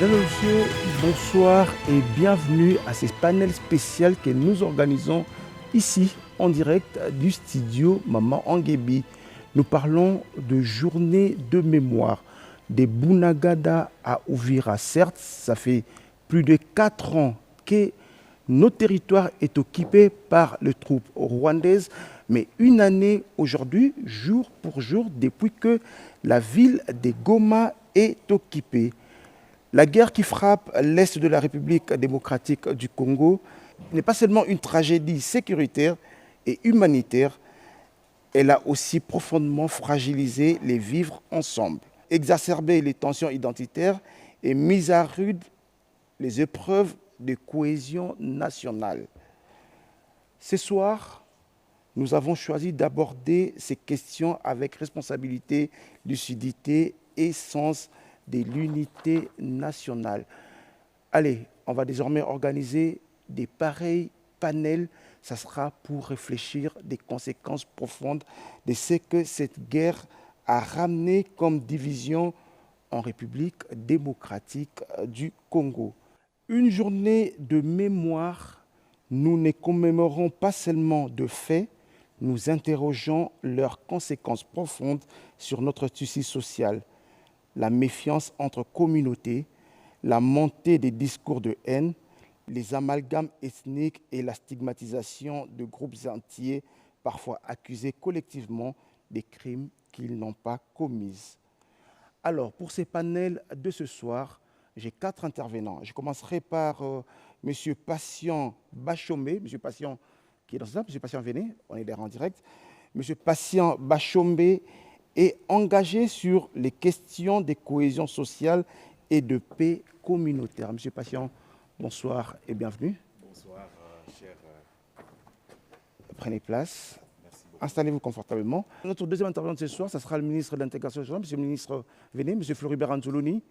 Mesdames et messieurs, bonsoir et bienvenue à ce panel spécial que nous organisons ici en direct du studio Maman Anguébi. Nous parlons de journée de mémoire des Bunagada à Uvira. Certes, ça fait plus de 4 ans que notre territoire est occupé par les troupes rwandaises, mais une année aujourd'hui, jour pour jour, depuis que la ville de Goma est occupée. La guerre qui frappe l'Est de la République démocratique du Congo n'est pas seulement une tragédie sécuritaire et humanitaire, elle a aussi profondément fragilisé les vivre ensemble, exacerbé les tensions identitaires et mis à rude les épreuves de cohésion nationale. Ce soir, nous avons choisi d'aborder ces questions avec responsabilité, lucidité et sens de l'unité nationale. Allez, on va désormais organiser des pareils panels. Ça sera pour réfléchir des conséquences profondes de ce que cette guerre a ramené comme division en République démocratique du Congo. Une journée de mémoire, nous ne commémorons pas seulement de faits, nous interrogeons leurs conséquences profondes sur notre tissu social. La méfiance entre communautés, la montée des discours de haine, les amalgames ethniques et la stigmatisation de groupes entiers, parfois accusés collectivement des crimes qu'ils n'ont pas commis. Alors, pour ces panels de ce soir, j'ai 4 intervenants. Je commencerai par M. Patient Bachombe. M. Patient, qui est dans ce temps, M. Patient, venez, on est là en direct. M. Patient Bachombe est engagé sur les questions de cohésion sociale et de paix communautaire. Monsieur Patient, bonsoir et bienvenue. Bonsoir, cher. Prenez place. Merci beaucoup. Installez-vous confortablement. Notre deuxième intervenant de ce soir, ce sera le ministre de l'Intégration nationale, Monsieur le ministre, venez, Monsieur Floribert Anzoloni,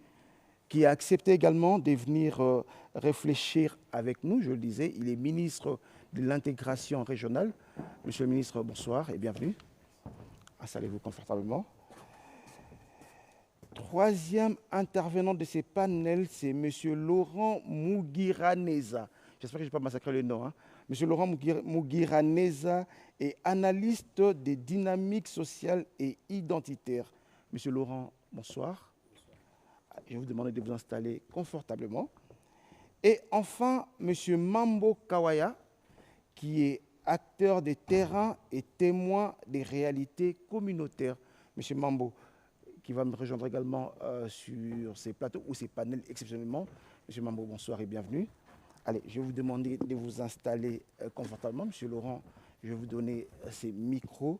qui a accepté également de venir réfléchir avec nous. Je le disais, il est ministre de l'Intégration régionale. Monsieur le ministre, bonsoir et bienvenue. Installez-vous confortablement. Troisième intervenant de ces panels, c'est M. Laurent Mugiraneza. J'espère que je n'ai pas massacré le nom. M. Laurent Mugiraneza est analyste des dynamiques sociales et identitaires. M. Laurent, bonsoir. Je vais vous demander de vous installer confortablement. Et enfin, M. Mambo Kawaya, qui est acteur des terrains et témoin des réalités communautaires. M. Mambo, qui va me rejoindre également sur ces plateaux ou ces panels exceptionnellement. M. Mambo, bonsoir et bienvenue. Allez, je vais vous demander de vous installer confortablement. M. Laurent, je vais vous donner ces micros.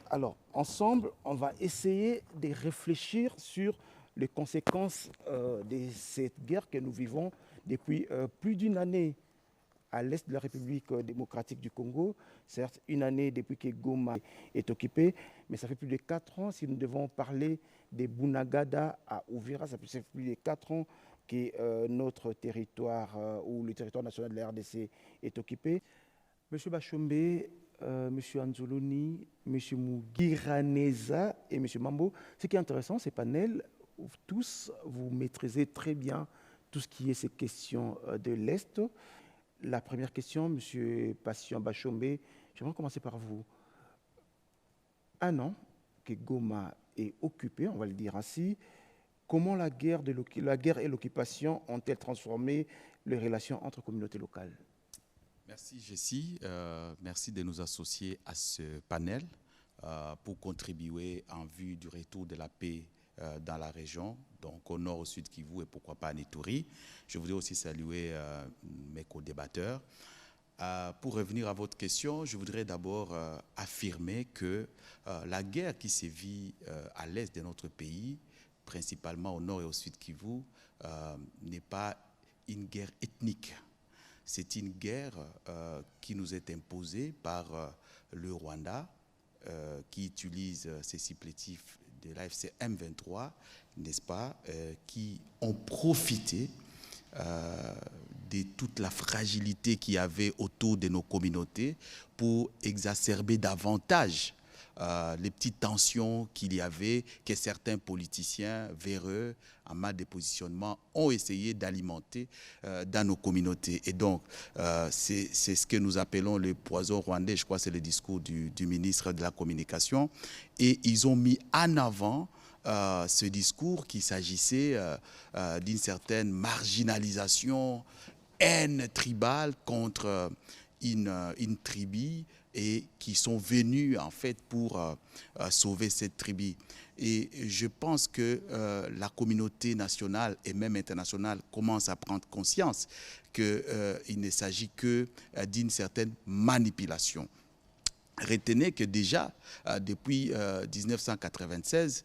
Alors, ensemble, on va essayer de réfléchir sur les conséquences de cette guerre que nous vivons depuis plus d'une année à l'est de la République démocratique du Congo. Certes, une année depuis que Goma est occupée, mais ça fait plus de 4 ans, si nous devons parler des Bunagada à Uvira, ça fait plus de 4 ans que notre territoire, ou le territoire national de la RDC est occupé. Monsieur Bachombe, Monsieur Anzoloni, Monsieur Mugiraneza et Monsieur Mambo, ce qui est intéressant, ces panels, tous, vous maîtrisez très bien tout ce qui est ces questions de l'Est. La première question, M. Patient Bachombe, j'aimerais commencer par vous. Un an que Goma est occupé, on va le dire ainsi, comment la guerre et l'occupation ont-elles transformé les relations entre communautés locales? Merci, Jessie. Merci de nous associer à ce panel pour contribuer en vue du retour de la paix dans la région, donc au nord, au sud Kivu et pourquoi pas à Ituri. Je voudrais aussi saluer mes co-débatteurs. Pour revenir à votre question, je voudrais d'abord affirmer que la guerre qui sévit à l'est de notre pays, principalement au nord et au sud Kivu, n'est pas une guerre ethnique. C'est une guerre qui nous est imposée par le Rwanda, qui utilise ces supplétifs de l'AFC M23, n'est-ce pas, qui ont profité de toute la fragilité qu'il y avait autour de nos communautés pour exacerber davantage les petites tensions qu'il y avait, que certains politiciens véreux, en mode de positionnement, ont essayé d'alimenter dans nos communautés. Et donc, c'est ce que nous appelons le poison rwandais, je crois que c'est le discours du ministre de la Communication. Et ils ont mis en avant ce discours qu'il s'agissait d'une certaine marginalisation, haine tribale contre une tribu et qui sont venus en fait pour sauver cette tribu. Et je pense que la communauté nationale et même internationale commence à prendre conscience qu'il ne s'agit que d'une certaine manipulation. Retenez que déjà, depuis 1996,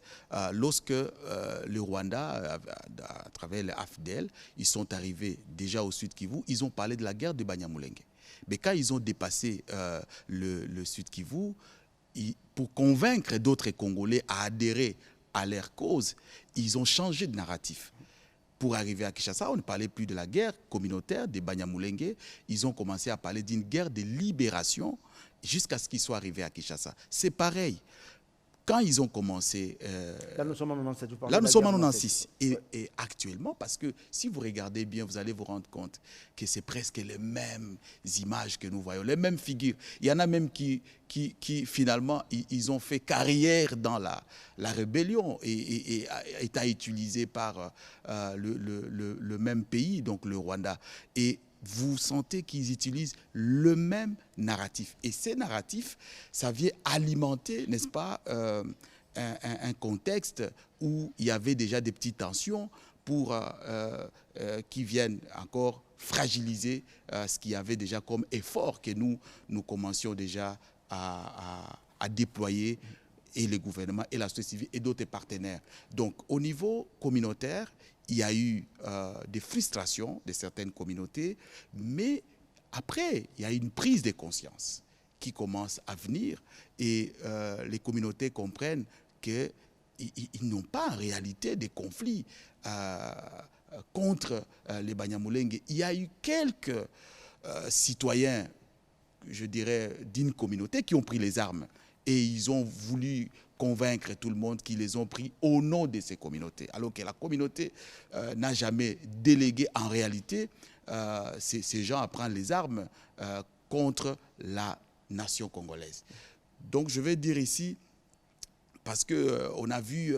lorsque le Rwanda, à travers les AFDL, ils sont arrivés déjà au Sud Kivu, ils ont parlé de la guerre de Banyamulenge. Mais quand ils ont dépassé le Sud Kivu, pour convaincre d'autres Congolais à adhérer à leur cause, ils ont changé de narratif. Pour arriver à Kinshasa, on ne parlait plus de la guerre communautaire des Banyamulenge. Ils ont commencé à parler d'une guerre de libération jusqu'à ce qu'ils soient arrivés à Kinshasa. C'est pareil. Quand ils ont commencé... là, nous sommes en 97. Là, nous sommes en 96. Et actuellement, parce que si vous regardez bien, vous allez vous rendre compte que c'est presque les mêmes images que nous voyons, les mêmes figures. Il y en a même qui finalement, ils ont fait carrière dans la rébellion et étant utilisés par le même pays, donc le Rwanda. Et vous sentez qu'ils utilisent le même narratif. Et ces narratifs, ça vient alimenter, n'est-ce pas, un contexte où il y avait déjà des petites tensions pour qui viennent encore fragiliser ce qu'il y avait déjà comme effort que nous commencions déjà à déployer, et le gouvernement, et la société civile, et d'autres partenaires. Donc, au niveau communautaire, il y a eu des frustrations de certaines communautés, mais après, il y a une prise de conscience qui commence à venir, et les communautés comprennent qu'ils n'ont pas en réalité des conflits contre les Banyamulenge. Il y a eu quelques citoyens, je dirais, d'une communauté qui ont pris les armes, et ils ont voulu convaincre tout le monde qu'ils les ont pris au nom de ces communautés. Alors que la communauté n'a jamais délégué en réalité ces gens à prendre les armes contre la nation congolaise. Donc je vais dire ici, parce qu'on a vu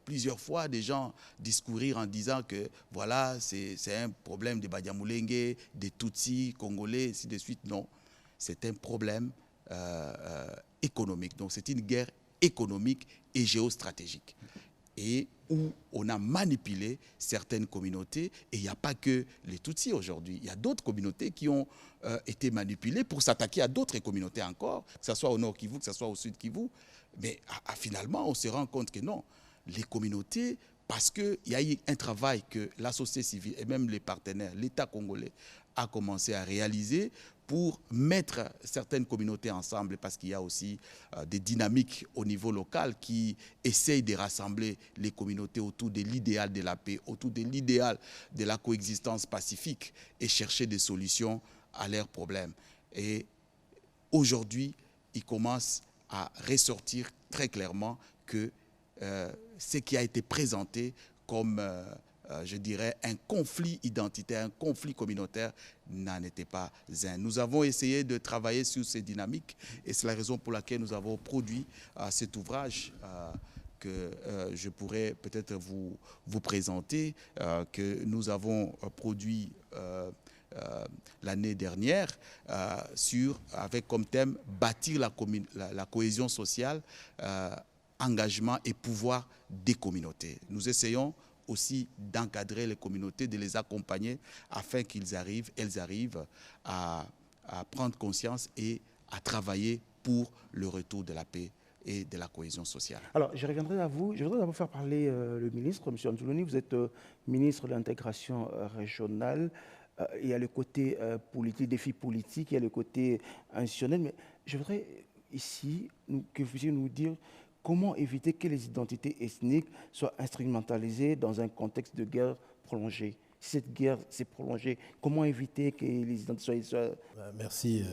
plusieurs fois des gens discourir en disant que voilà, c'est un problème des Banyamulenge, des Tutsis, Congolais, ainsi de suite. Non, c'est un problème économique. Donc c'est une guerre économique et géostratégique. Et où on a manipulé certaines communautés. Et il n'y a pas que les Tutsis aujourd'hui. Il y a d'autres communautés qui ont été manipulées pour s'attaquer à d'autres communautés encore, que ce soit au Nord Kivu, que ce soit au Sud Kivu. Mais finalement, on se rend compte que non, les communautés, parce qu'il y a eu un travail que la société civile et même les partenaires, l'État congolais, a commencé à réaliser pour mettre certaines communautés ensemble, parce qu'il y a aussi des dynamiques au niveau local qui essayent de rassembler les communautés autour de l'idéal de la paix, autour de l'idéal de la coexistence pacifique et chercher des solutions à leurs problèmes. Et aujourd'hui, ils commencent à ressortir très clairement que ce qui a été présenté comme je dirais, un conflit identitaire, un conflit communautaire n'en était pas un. Nous avons essayé de travailler sur ces dynamiques et c'est la raison pour laquelle nous avons produit cet ouvrage que je pourrais peut-être vous présenter, que nous avons produit l'année dernière avec comme thème « Bâtir la cohésion sociale, engagement et pouvoir des communautés ». Nous essayons aussi d'encadrer les communautés, de les accompagner afin elles arrivent à prendre conscience et à travailler pour le retour de la paix et de la cohésion sociale. Alors, je reviendrai à vous. Je voudrais d'abord faire parler le ministre, M. Anzuluni. Vous êtes ministre de l'intégration régionale. Il y a le côté politique, défi politique, il y a le côté institutionnel. Mais je voudrais ici que vous puissiez nous dire comment éviter que les identités ethniques soient instrumentalisées dans un contexte de guerre prolongée. Si cette guerre s'est prolongée, comment éviter que les identités soient... Merci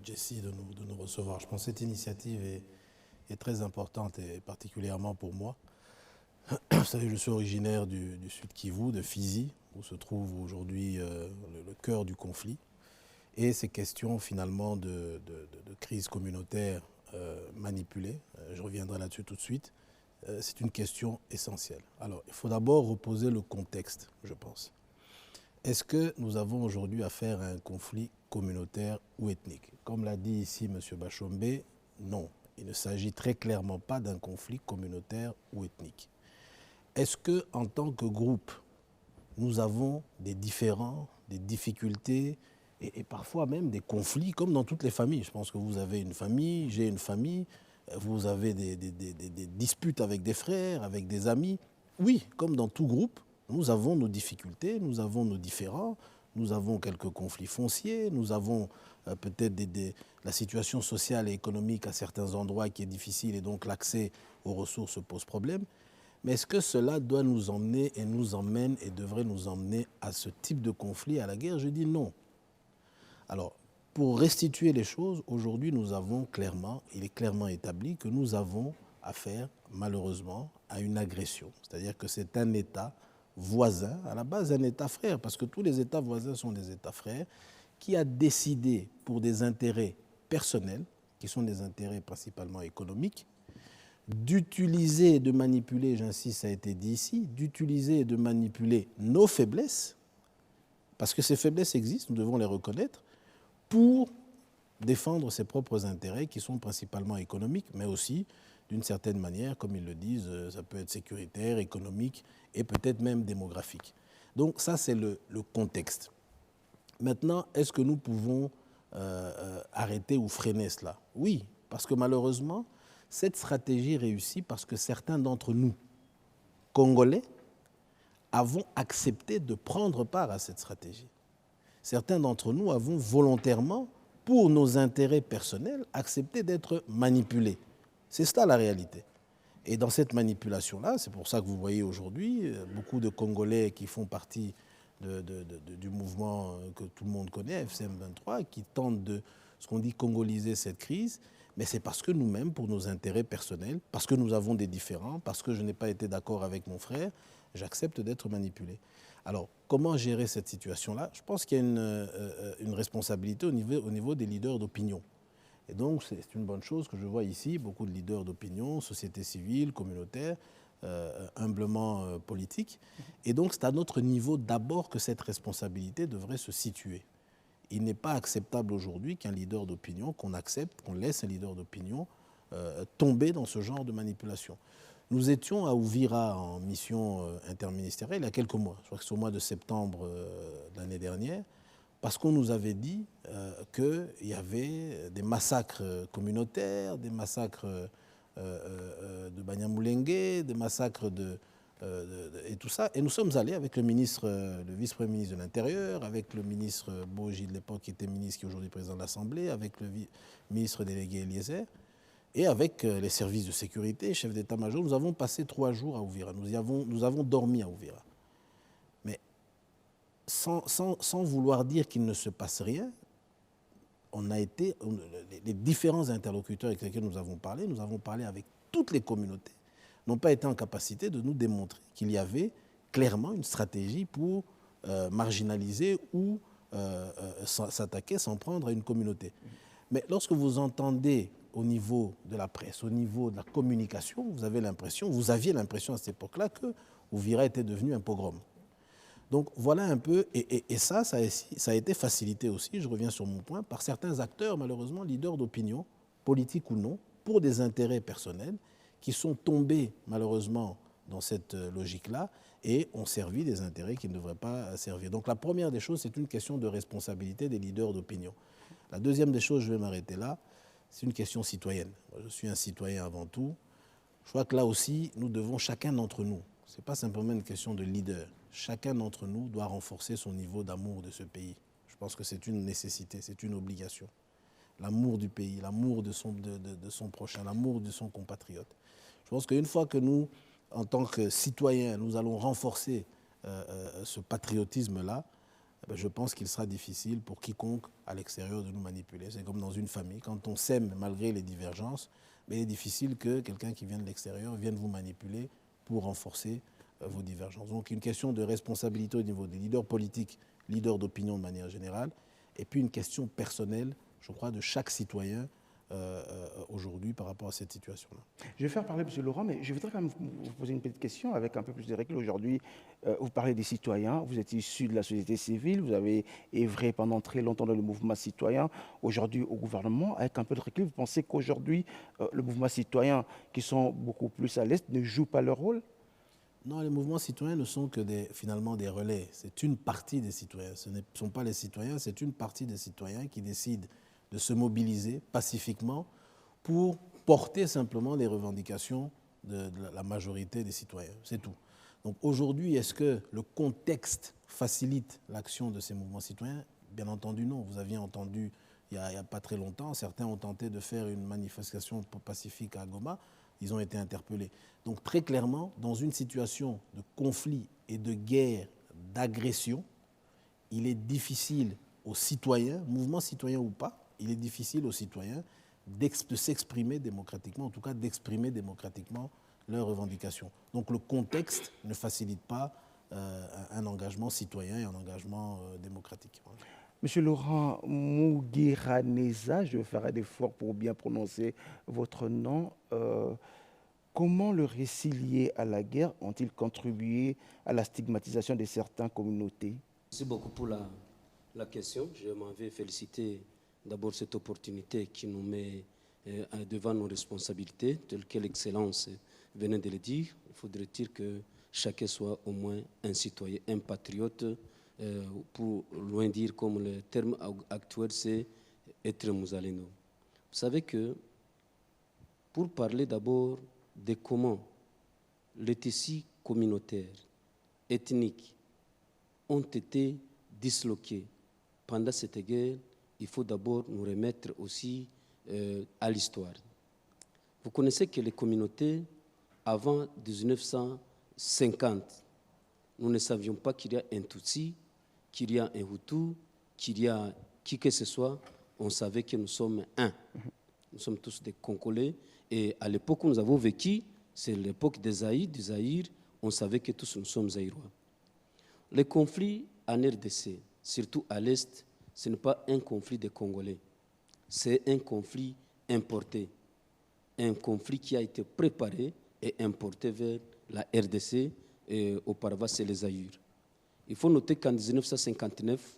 Jessie de nous recevoir. Je pense que cette initiative est est très importante, et particulièrement pour moi. Vous savez, je suis originaire du Sud Kivu, de Fizi, où se trouve aujourd'hui le cœur du conflit. Et ces questions finalement de crise communautaire manipulée, je reviendrai là-dessus tout de suite, c'est une question essentielle. Alors, il faut d'abord reposer le contexte, je pense. Est-ce que nous avons aujourd'hui affaire à un conflit communautaire ou ethnique? Comme l'a dit ici M. Bachombe, non. Il ne s'agit très clairement pas d'un conflit communautaire ou ethnique. Est-ce qu'en tant que groupe, nous avons des différends, des difficultés et parfois même des conflits, comme dans toutes les familles? Je pense que vous avez une famille, j'ai une famille, vous avez des disputes avec des frères, avec des amis. Oui, comme dans tout groupe, nous avons nos difficultés, nous avons nos différends, nous avons quelques conflits fonciers, nous avons peut-être la situation sociale et économique à certains endroits qui est difficile et donc l'accès aux ressources pose problème. Mais est-ce que cela doit nous emmener et nous emmène et devrait nous emmener à ce type de conflit, à la guerre? Je dis non. Alors, pour restituer les choses, aujourd'hui, il est clairement établi que nous avons affaire, malheureusement, à une agression. C'est-à-dire que c'est un État voisin, à la base un État frère, parce que tous les États voisins sont des États frères, qui a décidé, pour des intérêts personnels, qui sont des intérêts principalement économiques, d'utiliser et de manipuler, j'insiste, ça a été dit ici, d'utiliser et de manipuler nos faiblesses, parce que ces faiblesses existent, nous devons les reconnaître, pour défendre ses propres intérêts qui sont principalement économiques, mais aussi, d'une certaine manière, comme ils le disent, ça peut être sécuritaire, économique et peut-être même démographique. Donc ça, c'est le contexte. Maintenant, est-ce que nous pouvons arrêter ou freiner cela? Oui, parce que malheureusement, cette stratégie réussit parce que certains d'entre nous, Congolais, avons accepté de prendre part à cette stratégie. Certains d'entre nous avons volontairement, pour nos intérêts personnels, accepté d'être manipulés. C'est ça la réalité. Et dans cette manipulation-là, c'est pour ça que vous voyez aujourd'hui beaucoup de Congolais qui font partie du mouvement que tout le monde connaît, FCM23, qui tentent de, ce qu'on dit, congoliser cette crise. Mais c'est parce que nous-mêmes, pour nos intérêts personnels, parce que nous avons des différends, parce que je n'ai pas été d'accord avec mon frère, j'accepte d'être manipulé. Alors, comment gérer cette situation-là? Je pense qu'il y a une responsabilité au niveau des leaders d'opinion. Et donc, c'est une bonne chose que je vois ici, beaucoup de leaders d'opinion, société civile, communautaire, humblement politique. Et donc, c'est à notre niveau d'abord que cette responsabilité devrait se situer. Il n'est pas acceptable aujourd'hui qu'un leader d'opinion, qu'on accepte, qu'on laisse un leader d'opinion tomber dans ce genre de manipulation. Nous étions à Uvira en mission interministérielle il y a quelques mois, je crois que c'est au mois de septembre de l'année dernière, parce qu'on nous avait dit qu'il y avait des massacres communautaires, des massacres de Banyamulenge, des massacres et tout ça. Et nous sommes allés avec le vice-premier ministre de l'Intérieur, avec le ministre Boji de l'époque qui était ministre, qui est aujourd'hui président de l'Assemblée, avec le ministre délégué Eliezer, et avec les services de sécurité, chef d'état-major. Nous avons passé 3 jours à Uvira. Nous avons dormi à Uvira. Mais sans vouloir dire qu'il ne se passe rien, les différents interlocuteurs avec lesquels nous avons parlé avec toutes les communautés, n'ont pas été en capacité de nous démontrer qu'il y avait clairement une stratégie pour marginaliser ou s'attaquer, s'en prendre à une communauté. Mais lorsque vous entendez au niveau de la presse, au niveau de la communication, vous aviez l'impression à cette époque-là que Uvira était devenu un pogrom. Donc voilà un peu, et ça a été facilité aussi, je reviens sur mon point, par certains acteurs, malheureusement, leaders d'opinion, politiques ou non, pour des intérêts personnels, qui sont tombés malheureusement dans cette logique-là et ont servi des intérêts qui ne devraient pas servir. Donc la première des choses, c'est une question de responsabilité des leaders d'opinion. La deuxième des choses, je vais m'arrêter là, c'est une question citoyenne. Moi, je suis un citoyen avant tout. Je crois que là aussi, nous devons, chacun d'entre nous, ce n'est pas simplement une question de leader, chacun d'entre nous doit renforcer son niveau d'amour de ce pays. Je pense que c'est une nécessité, c'est une obligation. L'amour du pays, l'amour de son prochain, l'amour de son compatriote. Je pense qu'une fois que nous, en tant que citoyens, nous allons renforcer ce patriotisme-là, je pense qu'il sera difficile pour quiconque à l'extérieur de nous manipuler. C'est comme dans une famille, quand on s'aime malgré les divergences, mais il est difficile que quelqu'un qui vient de l'extérieur vienne vous manipuler pour renforcer vos divergences. Donc une question de responsabilité au niveau des leaders politiques, leaders d'opinion de manière générale, et puis une question personnelle, je crois, de chaque citoyen aujourd'hui par rapport à cette situation-là. Je vais faire parler M. Laurent, mais je voudrais quand même vous poser une petite question avec un peu plus de recul. Aujourd'hui, vous parlez des citoyens, vous êtes issu de la société civile, vous avez œuvré pendant très longtemps dans le mouvement citoyen. Aujourd'hui, au gouvernement, avec un peu de recul, vous pensez qu'aujourd'hui, le mouvement citoyen, qui sont beaucoup plus à l'Est, ne joue pas leur rôle? Non, les mouvements citoyens ne sont que finalement des relais. C'est une partie des citoyens. Ce ne sont pas les citoyens, c'est une partie des citoyens qui décident de se mobiliser pacifiquement pour porter simplement les revendications de la majorité des citoyens. C'est tout. Donc aujourd'hui, est-ce que le contexte facilite l'action de ces mouvements citoyens? Bien entendu, non. Vous aviez entendu, il n'y a pas très longtemps, certains ont tenté de faire une manifestation pacifique à Goma. Ils ont été interpellés. Donc très clairement, dans une situation de conflit et de guerre, d'agression, il est difficile aux citoyens, mouvement citoyen ou pas, il est difficile aux citoyens de s'exprimer démocratiquement, en tout cas d'exprimer démocratiquement leurs revendications. Donc le contexte ne facilite pas un engagement citoyen et un engagement démocratique. Monsieur Laurent Mugiraneza, je ferai un effort pour bien prononcer votre nom. Comment le récit lié à la guerre ont-ils contribué à la stigmatisation de certaines communautés? Merci beaucoup pour la question. Je m'en vais féliciter d'abord cette opportunité qui nous met devant nos responsabilités, telles que l'Excellence venait de le dire. Il faudrait dire que chacun soit au moins un citoyen, un patriote, pour loin dire comme le terme actuel, c'est être Mouzaleno. Vous savez que pour parler d'abord de comment les tissus communautaires, ethniques, ont été disloqués pendant cette guerre, il faut d'abord nous remettre aussi à l'histoire. Vous connaissez que les communautés, avant 1950, nous ne savions pas qu'il y a un Tutsi, qu'il y a un Hutu, qu'il y a qui que ce soit. On savait que nous sommes un. Nous sommes tous des Congolais. Et à l'époque où nous avons vécu, c'est l'époque du Zaïre, on savait que tous nous sommes Zaïrois. Les conflits en RDC, surtout à l'Est, ce n'est pas un conflit des Congolais. C'est un conflit importé. Un conflit qui a été préparé et importé vers la RDC. Et auparavant, c'est les Zaïre. Il faut noter qu'en 1959,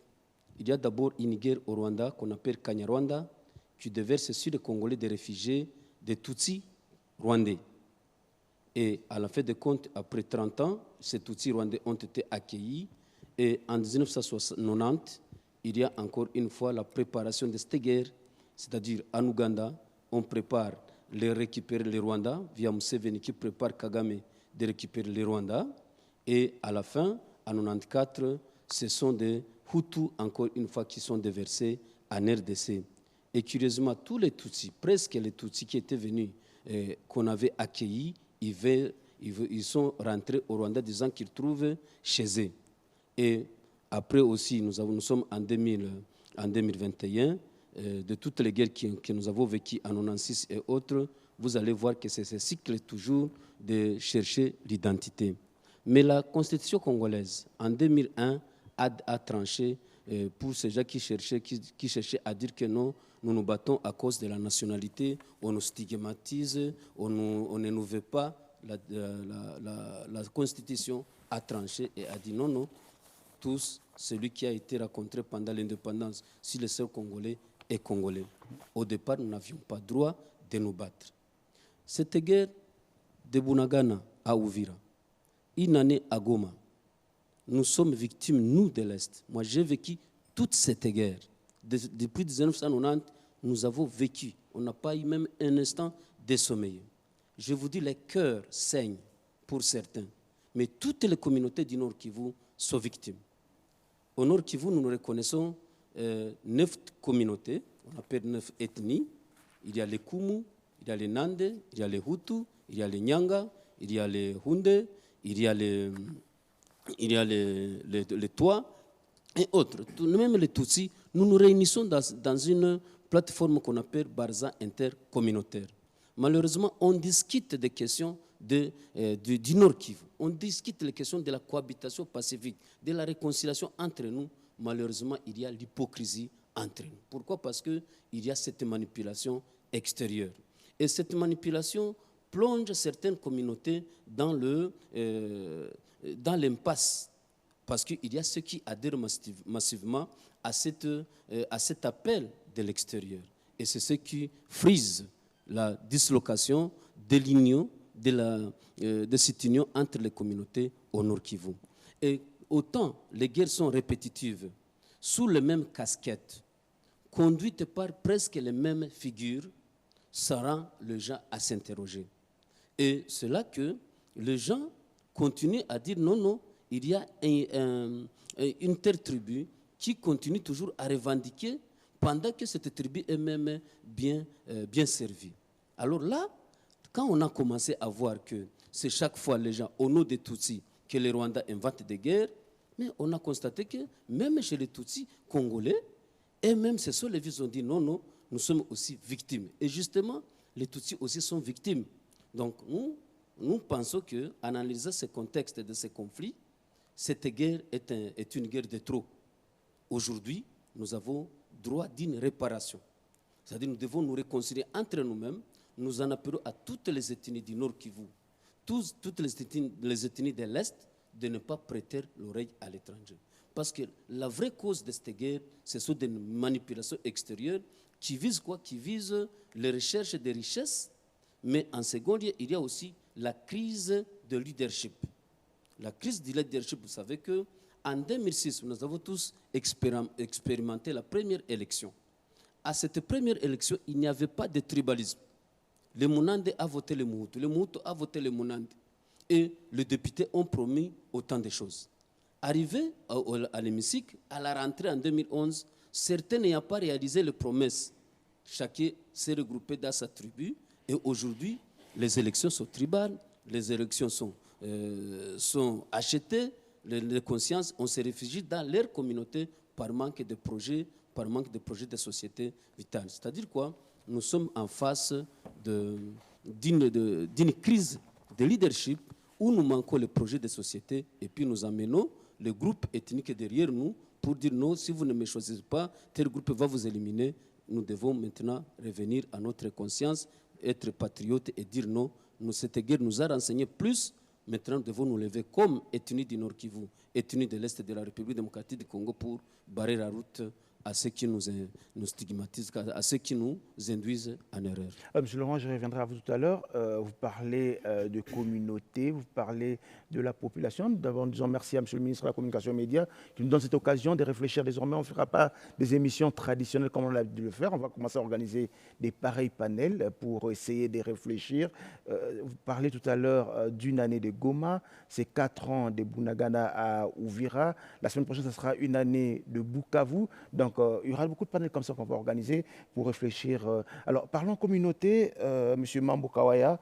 il y a d'abord une guerre au Rwanda qu'on appelle Kanyarwanda, qui déverse sur les Congolais des réfugiés des Tutsis rwandais. Et à la fin de compte, après 30 ans, ces Tutsis rwandais ont été accueillis. Et en 1990, il y a encore une fois la préparation de cette guerre, c'est-à-dire en Ouganda, on prépare de récupérer les Rwandais, via Museveni qui prépare Kagame de récupérer les Rwandais. Et à la fin, en 1994, ce sont des Hutus, encore une fois, qui sont déversés en RDC. Et curieusement, tous les Tutsis, presque les Tutsis qui étaient venus, qu'on avait accueillis, ils sont rentrés au Rwanda disant qu'ils trouvent chez eux. Et après aussi, nous sommes en 2021, de toutes les guerres que nous avons vécues en 1996 et autres, vous allez voir que c'est ce cycle toujours de chercher l'identité. Mais la Constitution congolaise, en 2001, a tranché pour ces gens qui cherchaient à dire que non, nous nous battons à cause de la nationalité, on nous stigmatise, on ne nous veut pas. La Constitution a tranché et a dit non, non, tous, celui qui a été rencontré pendant l'indépendance, si le seul Congolais est Congolais. Au départ, nous n'avions pas droit de nous battre. Cette guerre de Bunagana à Uvira, une année à Goma, nous sommes victimes, nous, de l'Est. Moi, j'ai vécu toute cette guerre. Depuis 1990, nous avons vécu. On n'a pas eu même un instant de sommeil. Je vous dis, les cœurs saignent pour certains. Mais toutes les communautés du Nord Kivu sont victimes. Au Nord Kivu, nous reconnaissons 9 communautés, on appelle 9 ethnies. Il y a les Kumu, il y a les Nande, il y a les Hutu, il y a les Nyanga, il y a les Hunde, il y a les Tois et autres. Même les Tutsis, nous nous réunissons dans une plateforme qu'on appelle Barza intercommunautaire. malheureusement, on discute des questions du Nord Kivu. On discute les questions de la cohabitation pacifique, de la réconciliation entre nous. Malheureusement, il y a l'hypocrisie entre nous. Pourquoi? Parce qu'il y a cette manipulation extérieure. Et cette manipulation plonge certaines communautés dans l'impasse. Parce qu'il y a ceux qui adhèrent massivement à cet appel de l'extérieur. Et c'est ce qui frise la dislocation de l'union, de cette union entre les communautés au Nord Kivu. Et autant les guerres sont répétitives, sous les mêmes casquettes, conduites par presque les mêmes figures, ça rend les gens à s'interroger. Et c'est là que les gens continuent à dire non, non, il y a une telle tribu qui continue toujours à revendiquer pendant que cette tribu est même bien servie. Alors là, quand on a commencé à voir que c'est chaque fois les gens, au nom des Tutsis, que les Rwandais inventent des guerres, mais on a constaté que même chez les Tutsis congolais, et même ces Solévis ont dit non, non, nous sommes aussi victimes. Et justement, les Tutsis aussi sont victimes. Donc nous pensons qu'en analysant ce contexte de ces conflits, cette guerre est une guerre de trop. Aujourd'hui, nous avons droit d'une réparation. C'est-à-dire nous devons nous réconcilier entre nous-mêmes. Nous en appelons à toutes les ethnies du Nord Kivu, toutes les ethnies de l'Est, de ne pas prêter l'oreille à l'étranger. Parce que la vraie cause de cette guerre, ce sont des manipulations extérieures qui visent quoi? Qui visent les recherches des richesses, mais en second lieu, il y a aussi la crise de leadership. La crise du leadership, vous savez qu'en 2006, nous avons tous expérimenté la première élection. À cette première élection, il n'y avait pas de tribalisme. Le Munande a voté le Mohutu a voté le Munande. Et les députés ont promis autant de choses. Arrivé à l'hémicycle, à la rentrée en 2011, certains n'ayant pas réalisé les promesses. Chacun s'est regroupé dans sa tribu. Et aujourd'hui, les élections sont tribales, les élections sont achetées, les consciences, on se réfugie dans leur communauté par manque de projets, de société vitale. C'est-à-dire quoi? Nous sommes en face d'une crise de leadership où nous manquons le projet de société et puis nous amenons le groupe ethnique derrière nous pour dire non, si vous ne me choisissez pas, tel groupe va vous éliminer. Nous devons maintenant revenir à notre conscience, être patriotes et dire non. Cette guerre nous a renseigné plus. Maintenant, nous devons nous lever comme ethnie du Nord Kivu, ethnie de l'Est de la République démocratique du Congo pour barrer la route à ceux qui nous stigmatisent, à ceux qui nous induisent en erreur. Monsieur Laurent, je reviendrai à vous tout à l'heure. Vous parlez de communauté, vous parlez de la population. D'abord, nous disons merci à Monsieur le ministre de la Communication et Médias qui nous donne cette occasion de réfléchir. Désormais, on ne fera pas des émissions traditionnelles comme on l'a dû le faire. On va commencer à organiser des pareils panels pour essayer de réfléchir. Vous parlez tout à l'heure d'une année de Goma, c'est 4 ans de Bunagana à Uvira. La semaine prochaine, ce sera une année de Bukavu. Donc, il y aura beaucoup de panels comme ça qu'on va organiser pour réfléchir. Alors, parlons communauté, Monsieur Mambo Kawaya,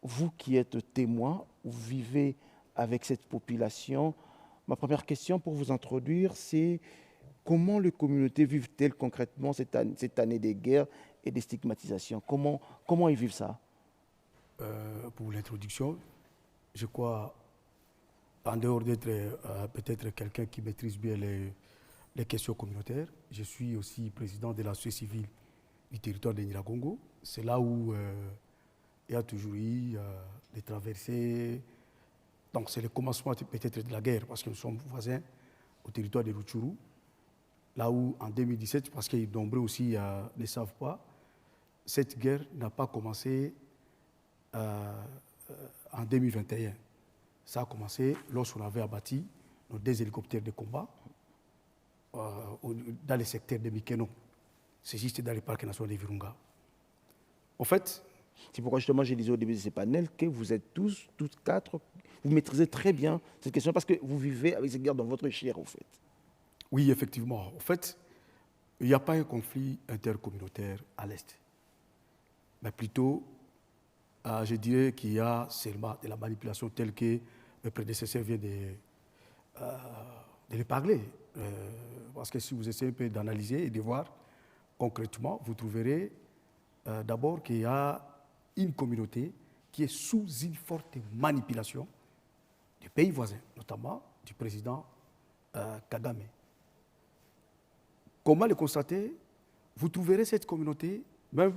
vous qui êtes témoin, vous vivez avec cette population. Ma première question pour vous introduire, c'est comment les communautés vivent-elles concrètement cette année des guerres et des stigmatisations? Comment ils vivent ça? Pour l'introduction, je crois, en dehors d'être peut-être quelqu'un qui maîtrise bien les questions communautaires, je suis aussi président de la société civile du territoire de Nyiragongo. C'est là où il y a toujours eu des traversées. Donc c'est le commencement peut-être de la guerre, parce que nous sommes voisins au territoire de Rutshuru. Là où en 2017, parce que nombreux aussi ne savent pas, cette guerre n'a pas commencé en 2021. Ça a commencé lorsqu'on avait abattu nos 2 hélicoptères de combat dans le secteur de Mikeno. C'est juste dans le parc national de Virunga. En fait, c'est pourquoi justement j'ai dit au début de ces panels que vous êtes toutes 4, vous maîtrisez très bien cette question parce que vous vivez avec cette guerre dans votre chair, en fait. Oui, effectivement. En fait, il n'y a pas un conflit intercommunautaire à l'Est. Mais plutôt, je dirais qu'il y a seulement de la manipulation telle que le prédécesseur vient de le parler. Parce que si vous essayez un peu d'analyser et de voir concrètement, vous trouverez d'abord qu'il y a une communauté qui est sous une forte manipulation des pays voisins, notamment du président Kagame. Comment le constater? Vous trouverez cette communauté, même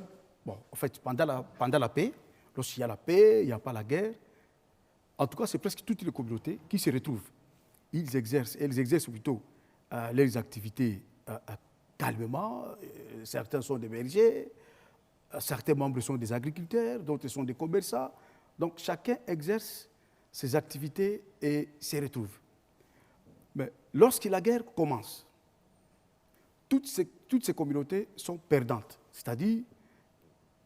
en fait, pendant la paix, lorsqu'il y a la paix, il n'y a pas la guerre. En tout cas, c'est presque toutes les communautés qui se retrouvent. Elles exercent plutôt leurs activités calmement. Certains sont des bergers, certains membres sont des agriculteurs, d'autres sont des commerçants. Donc chacun exerce ses activités et se retrouve. Mais lorsque la guerre commence, toutes ces communautés sont perdantes. C'est-à-dire,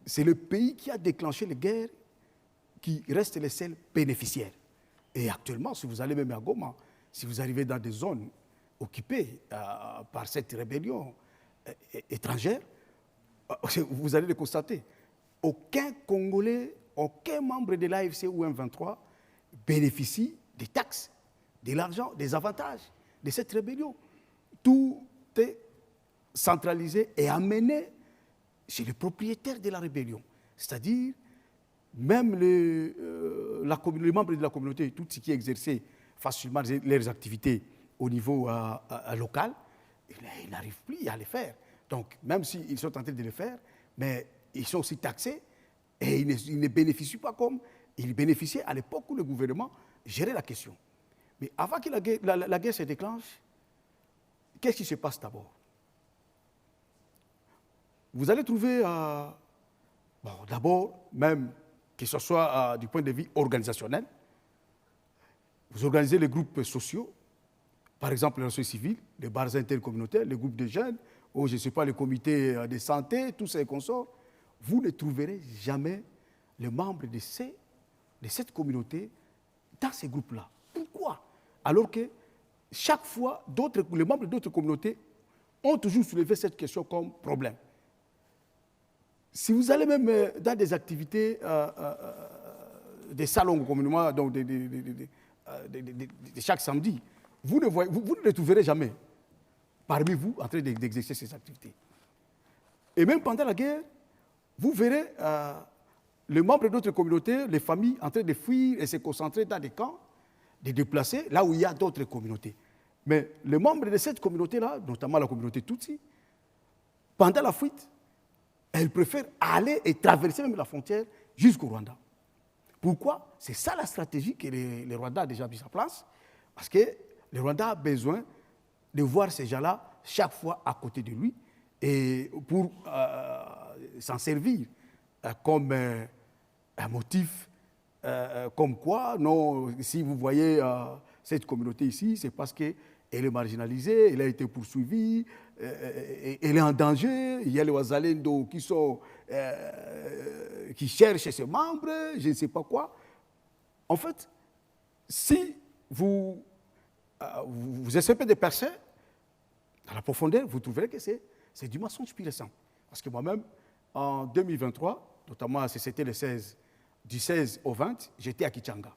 c'est le pays qui a déclenché les guerres qui reste les seuls bénéficiaires. Et actuellement, si vous allez même à Goma, si vous arrivez dans des zones occupées par cette rébellion étrangère, vous allez le constater. Aucun Congolais, aucun membre de l'AFC ou M23 bénéficie des taxes, de l'argent, des avantages de cette rébellion. Tout est centralisé et amené chez les propriétaires de la rébellion. C'est-à-dire, même les membres de la communauté, tout ce qui exerçait facilement leurs activités au niveau local, ils n'arrivent plus à les faire. Donc, même s'ils sont en train de le faire, mais ils sont aussi taxés et ils ne bénéficient pas comme ils bénéficiaient à l'époque où le gouvernement gérait la question. Mais avant que la guerre se déclenche, qu'est-ce qui se passe d'abord? Vous allez trouver, d'abord, même que ce soit du point de vue organisationnel, vous organisez les groupes sociaux, par exemple la société civile, les bars intercommunautaires, les groupes de jeunes, ou je ne sais pas, les comités de santé, tous ces consorts, vous ne trouverez jamais les membres de cette communauté dans ces groupes-là. Pourquoi? Alors que chaque fois, les membres d'autres communautés ont toujours soulevé cette question comme problème. Si vous allez même dans des activités, des salons communément, donc de chaque samedi, vous ne les trouverez jamais parmi vous en train d'exercer ces activités. Et même pendant la guerre, vous verrez les membres d'autres communautés, les familles en train de fuir et se concentrer dans des camps, de déplacer là où il y a d'autres communautés. Mais les membres de cette communauté-là, notamment la communauté Tutsi, pendant la fuite, elles préfèrent aller et traverser même la frontière jusqu'au Rwanda. Pourquoi? C'est ça la stratégie que le Rwanda a déjà mis en place, parce que le Rwanda a besoin de voir ces gens-là chaque fois à côté de lui et pour s'en servir comme un motif, comme quoi, non, si vous voyez cette communauté ici, c'est parce qu'elle est marginalisée, elle a été poursuivie, elle est en danger, il y a les Wazalendo qui cherchent ses membres, je ne sais pas quoi. En fait, si vous essayez de percer dans la profondeur, vous trouverez que c'est du mensonge pur et simple. Parce que moi-même, en 2023, notamment c'était du 16 au 20, j'étais à Kichanga.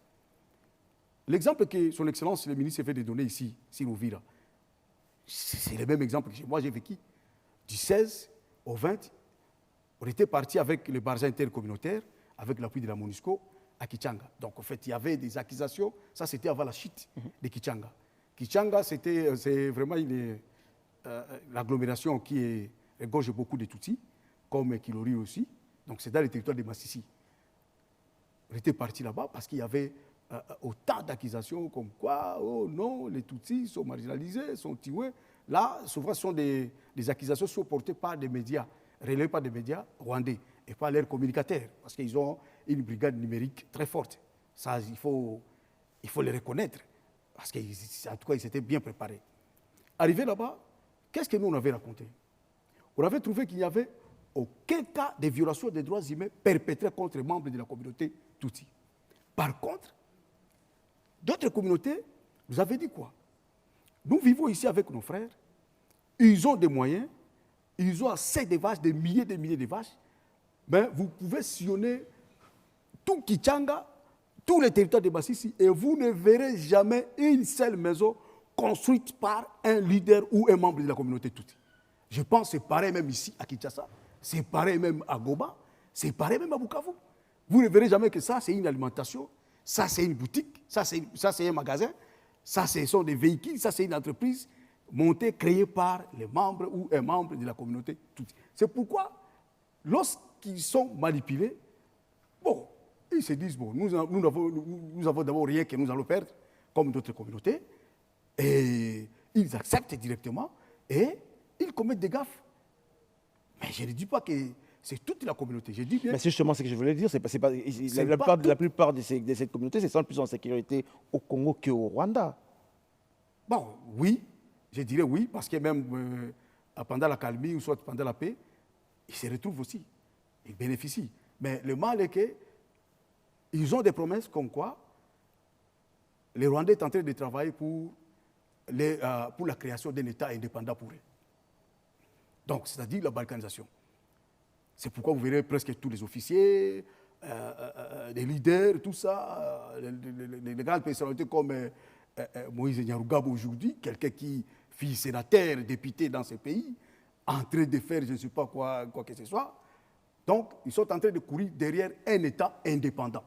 L'exemple que son Excellence le ministre vient de donner ici, Sirouvira, c'est le même exemple que moi j'ai vécu. Du 16 au 20, on était parti avec les barges intercommunautaires, avec l'appui de la MONUSCO, à Kichanga. Donc en fait, il y avait des accusations, ça c'était avant la chute de Kichanga. Kichanga, c'est vraiment l'agglomération qui regorge beaucoup de Tutsis, comme Kilori aussi. Donc c'est dans le territoire de Massissi. On était parti là-bas parce qu'il y avait autant d'accusations comme quoi, oh non, les Tutsis sont marginalisés, sont tués. Là, souvent, ce sont des accusations supportées par des médias, relayées par des médias rwandais et par leurs communicateurs, parce qu'ils ont une brigade numérique très forte. Ça, il faut les reconnaître, parce qu'en tout cas, ils s'étaient bien préparés. Arrivé là-bas, qu'est-ce que nous, on avait raconté? On avait trouvé qu'il n'y avait aucun cas de violation des droits humains perpétrés contre les membres de la communauté Tutsi. Par contre, d'autres communautés nous avaient dit quoi? Nous vivons ici avec nos frères, ils ont des moyens, ils ont assez de vaches, des milliers de vaches, mais vous pouvez sillonner tout Kichanga, tous les territoires de Massissi, et vous ne verrez jamais une seule maison construite par un leader ou un membre de la communauté Tutsi. Je pense que c'est pareil même ici à Kinshasa, c'est pareil même à Goma, c'est pareil même à Bukavu. Vous ne verrez jamais que ça, c'est une alimentation, ça, c'est une boutique, ça, c'est un magasin, ça, ce sont des véhicules, ça, c'est une entreprise montée, créée par les membres ou un membre de la communauté. C'est pourquoi, lorsqu'ils sont manipulés, bon, ils se disent, bon, nous avons d'abord rien que nous allons perdre, comme d'autres communautés, et ils acceptent directement, et ils commettent des gaffes. Mais je ne dis pas que c'est toute la communauté, je dis bien... Mais c'est justement ce que je voulais dire, la plupart de cette communauté se sentent plus en sécurité au Congo qu'au Rwanda. Bon, oui, je dirais oui, parce que même pendant la calmie ou soit pendant la paix, ils se retrouvent aussi, ils bénéficient. Mais le mal est qu'ils ont des promesses comme quoi les Rwandais sont en train de travailler pour la création d'un État indépendant pour eux. Donc, c'est-à-dire la balkanisation. C'est pourquoi vous verrez presque tous les officiers, les leaders, tout ça, les grandes personnalités comme Moïse Nyarugabo aujourd'hui, quelqu'un qui fut sénateur, député dans ce pays, en train de faire je ne sais pas quoi que ce soit. Donc, ils sont en train de courir derrière un État indépendant,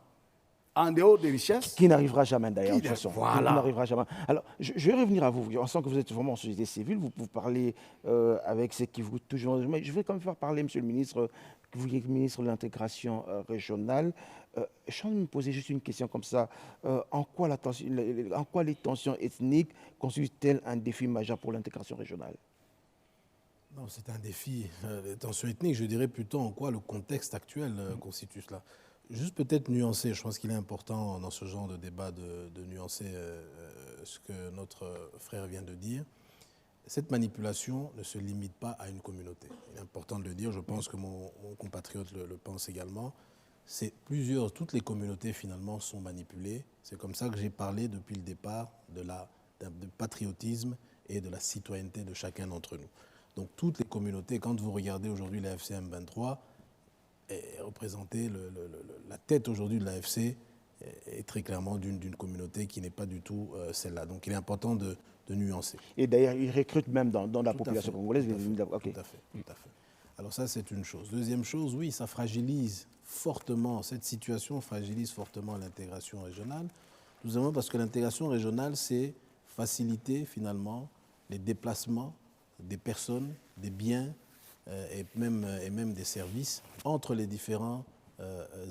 en dehors des richesses. Qui n'arrivera jamais d'ailleurs, de toute façon. Voilà. Qui n'arrivera jamais. Alors, je vais revenir à vous. On sent que vous êtes vraiment en société civile, vous parlez avec ce qui vous touche. Mais je vais quand même faire parler, monsieur le ministre, que vous êtes ministre de l'intégration régionale. Je vais me poser juste une question comme ça. En quoi les tensions ethniques constituent-elles un défi majeur pour l'intégration régionale? Non, c'est un défi. Les tensions ethniques, je dirais plutôt en quoi le contexte actuel constitue cela. Juste peut-être nuancer, je pense qu'il est important dans ce genre de débat de nuancer ce que notre frère vient de dire. Cette manipulation ne se limite pas à une communauté. Il est important de le dire, je pense que mon compatriote le pense également. Toutes les communautés finalement sont manipulées. C'est comme ça que j'ai parlé depuis le départ de patriotisme et de la citoyenneté de chacun d'entre nous. Donc toutes les communautés, quand vous regardez aujourd'hui la FC M23, est représentée, la tête aujourd'hui de l'AFC est très clairement d'une communauté qui n'est pas du tout celle-là. Donc il est important de nuancer. Et d'ailleurs, ils recrutent même dans la population congolaise. Tout à fait. Alors ça, c'est une chose. Deuxième chose, oui, ça fragilise fortement, cette situation fragilise fortement l'intégration régionale. Tout simplement parce que l'intégration régionale, c'est faciliter finalement les déplacements des personnes, des biens, et même des services entre les différents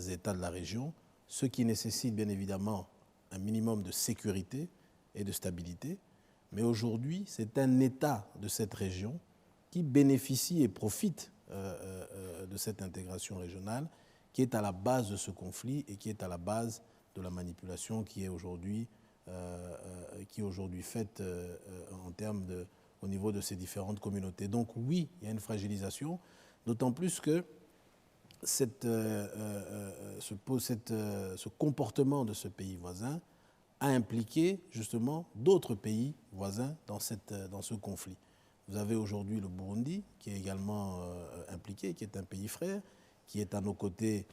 États de la région, ce qui nécessite bien évidemment un minimum de sécurité et de stabilité. Mais aujourd'hui, c'est un État de cette région qui bénéficie et profite de cette intégration régionale qui est à la base de ce conflit et qui est à la base de la manipulation qui est aujourd'hui faite en termes au niveau de ces différentes communautés. Donc oui, il y a une fragilisation, d'autant plus que ce comportement de ce pays voisin a impliqué justement d'autres pays voisins dans ce conflit. Vous avez aujourd'hui le Burundi qui est également impliqué, qui est un pays frère, qui est à nos côtés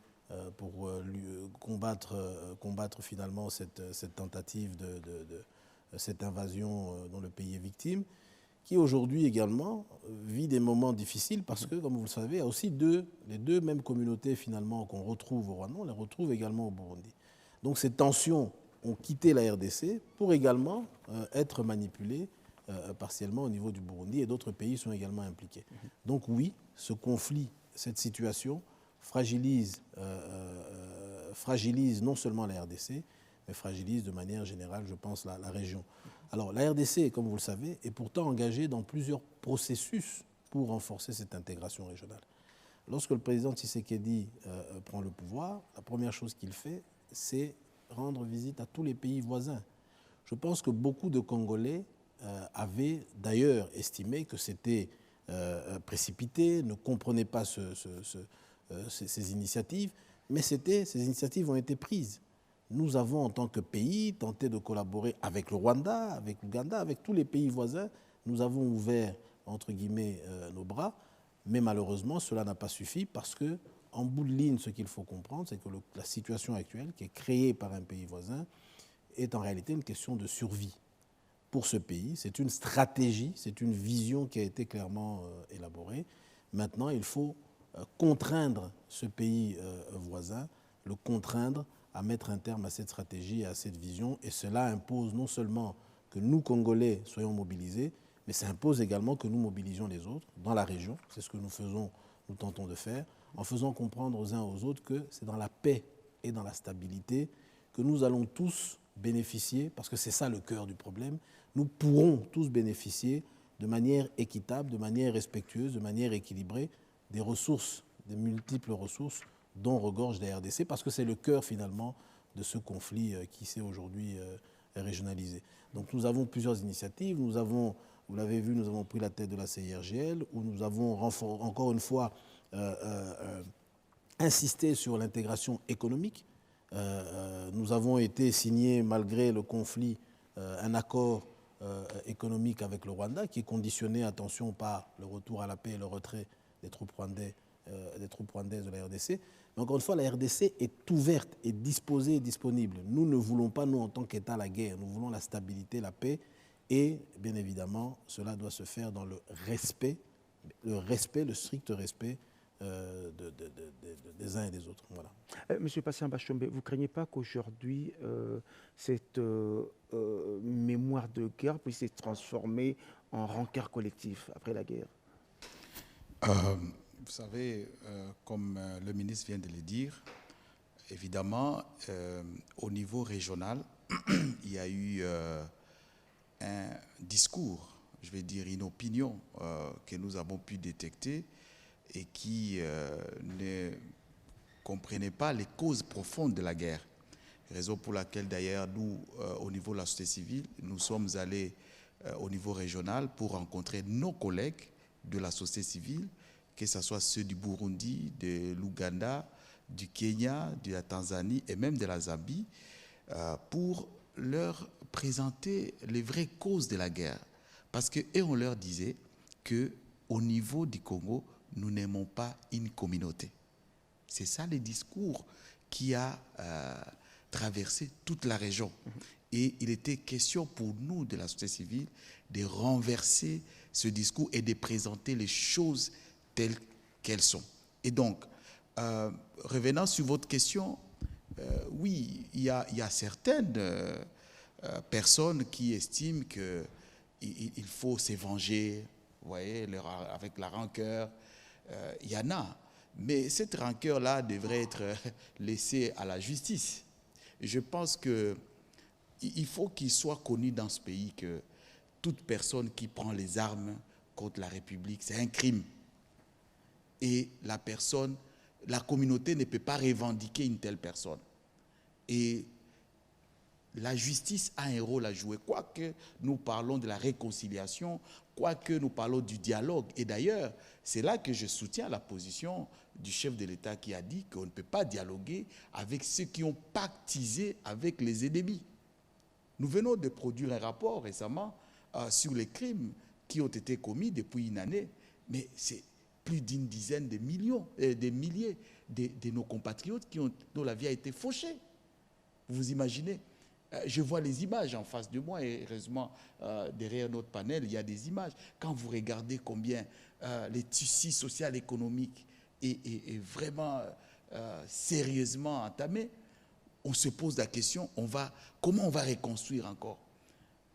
pour combattre finalement cette tentative cette invasion dont le pays est victime, qui aujourd'hui également vit des moments difficiles parce que, comme vous le savez, il y a aussi les deux mêmes communautés finalement qu'on retrouve au Rwanda, on les retrouve également au Burundi. Donc ces tensions ont quitté la RDC pour également être manipulées partiellement au niveau du Burundi et d'autres pays sont également impliqués. Donc oui, ce conflit, cette situation fragilise non seulement la RDC, mais fragilise de manière générale, je pense, la région. Alors la RDC, comme vous le savez, est pourtant engagée dans plusieurs processus pour renforcer cette intégration régionale. Lorsque le président Tshisekedi prend le pouvoir, la première chose qu'il fait, c'est rendre visite à tous les pays voisins. Je pense que beaucoup de Congolais avaient d'ailleurs estimé que c'était précipité, ne comprenaient pas ces initiatives, mais ces initiatives ont été prises. Nous avons, en tant que pays, tenté de collaborer avec le Rwanda, avec l'Ouganda, avec tous les pays voisins. Nous avons ouvert, entre guillemets, nos bras, mais malheureusement, cela n'a pas suffi parce que, en bout de ligne, ce qu'il faut comprendre, c'est que la situation actuelle, qui est créée par un pays voisin, est en réalité une question de survie pour ce pays. C'est une stratégie, c'est une vision qui a été clairement élaborée. Maintenant, il faut contraindre ce pays voisin le contraindre à mettre un terme à cette stratégie et à cette vision. Et cela impose non seulement que nous, Congolais, soyons mobilisés, mais ça impose également que nous mobilisions les autres dans la région. C'est ce que nous faisons, nous tentons de faire, en faisant comprendre aux uns aux autres que c'est dans la paix et dans la stabilité que nous allons tous bénéficier, parce que c'est ça le cœur du problème, nous pourrons tous bénéficier de manière équitable, de manière respectueuse, de manière équilibrée des ressources, des multiples ressources dont regorge la RDC, parce que c'est le cœur finalement de ce conflit qui s'est aujourd'hui régionalisé. Donc nous avons plusieurs initiatives, nous avons, vous l'avez vu, nous avons pris la tête de la CIRGL, où nous avons encore une fois insisté sur l'intégration économique. Nous avons été signés, malgré le conflit, un accord économique avec le Rwanda qui est conditionné, attention, par le retour à la paix et le retrait des troupes rwandaises de la RDC. Mais encore une fois, la RDC est ouverte, est disposée et disponible. Nous ne voulons pas, nous, en tant qu'État, la guerre. Nous voulons la stabilité, la paix. Et, bien évidemment, cela doit se faire dans le respect, le strict respect des uns et des autres. Voilà. Monsieur Patient Bachombe, vous ne craignez pas qu'aujourd'hui, cette mémoire de guerre puisse se transformer en rancœur collectif après la guerre? Vous savez, comme le ministre vient de le dire, évidemment, au niveau régional, il y a eu un discours, je vais dire une opinion que nous avons pu détecter et qui ne comprenait pas les causes profondes de la guerre. Raison pour laquelle, d'ailleurs, nous, au niveau de la société civile, nous sommes allés au niveau régional pour rencontrer nos collègues de la société civile, que ce soit ceux du Burundi, de l'Ouganda, du Kenya, de la Tanzanie et même de la Zambie, pour leur présenter les vraies causes de la guerre. Parce qu'on leur disait qu'au niveau du Congo, nous n'aimons pas une communauté. C'est ça le discours qui a traversé toute la région. Et il était question pour nous, de la société civile, de renverser ce discours et de présenter les choses telles qu'elles sont. Et donc, revenant sur votre question, oui, il y a certaines personnes qui estiment qu'il faut se venger, vous voyez, avec la rancœur. Il y en a. Mais cette rancœur-là devrait être laissée à la justice. Je pense qu'il faut qu'il soit connu dans ce pays que toute personne qui prend les armes contre la République, c'est un crime. Et la communauté ne peut pas revendiquer une telle personne. Et la justice a un rôle à jouer, quoique nous parlons de la réconciliation, quoique nous parlons du dialogue. Et d'ailleurs, c'est là que je soutiens la position du chef de l'État qui a dit qu'on ne peut pas dialoguer avec ceux qui ont pactisé avec les ennemis. Nous venons de produire un rapport récemment sur les crimes qui ont été commis depuis une année, mais c'est plus d'une dizaine de millions, des milliers de nos compatriotes dont la vie a été fauchée. Vous imaginez? Je vois les images en face de moi et heureusement, derrière notre panel, il y a des images. Quand vous regardez combien les tissus sociaux et économiques est vraiment sérieusement entamé, on se pose la question, comment on va reconstruire encore?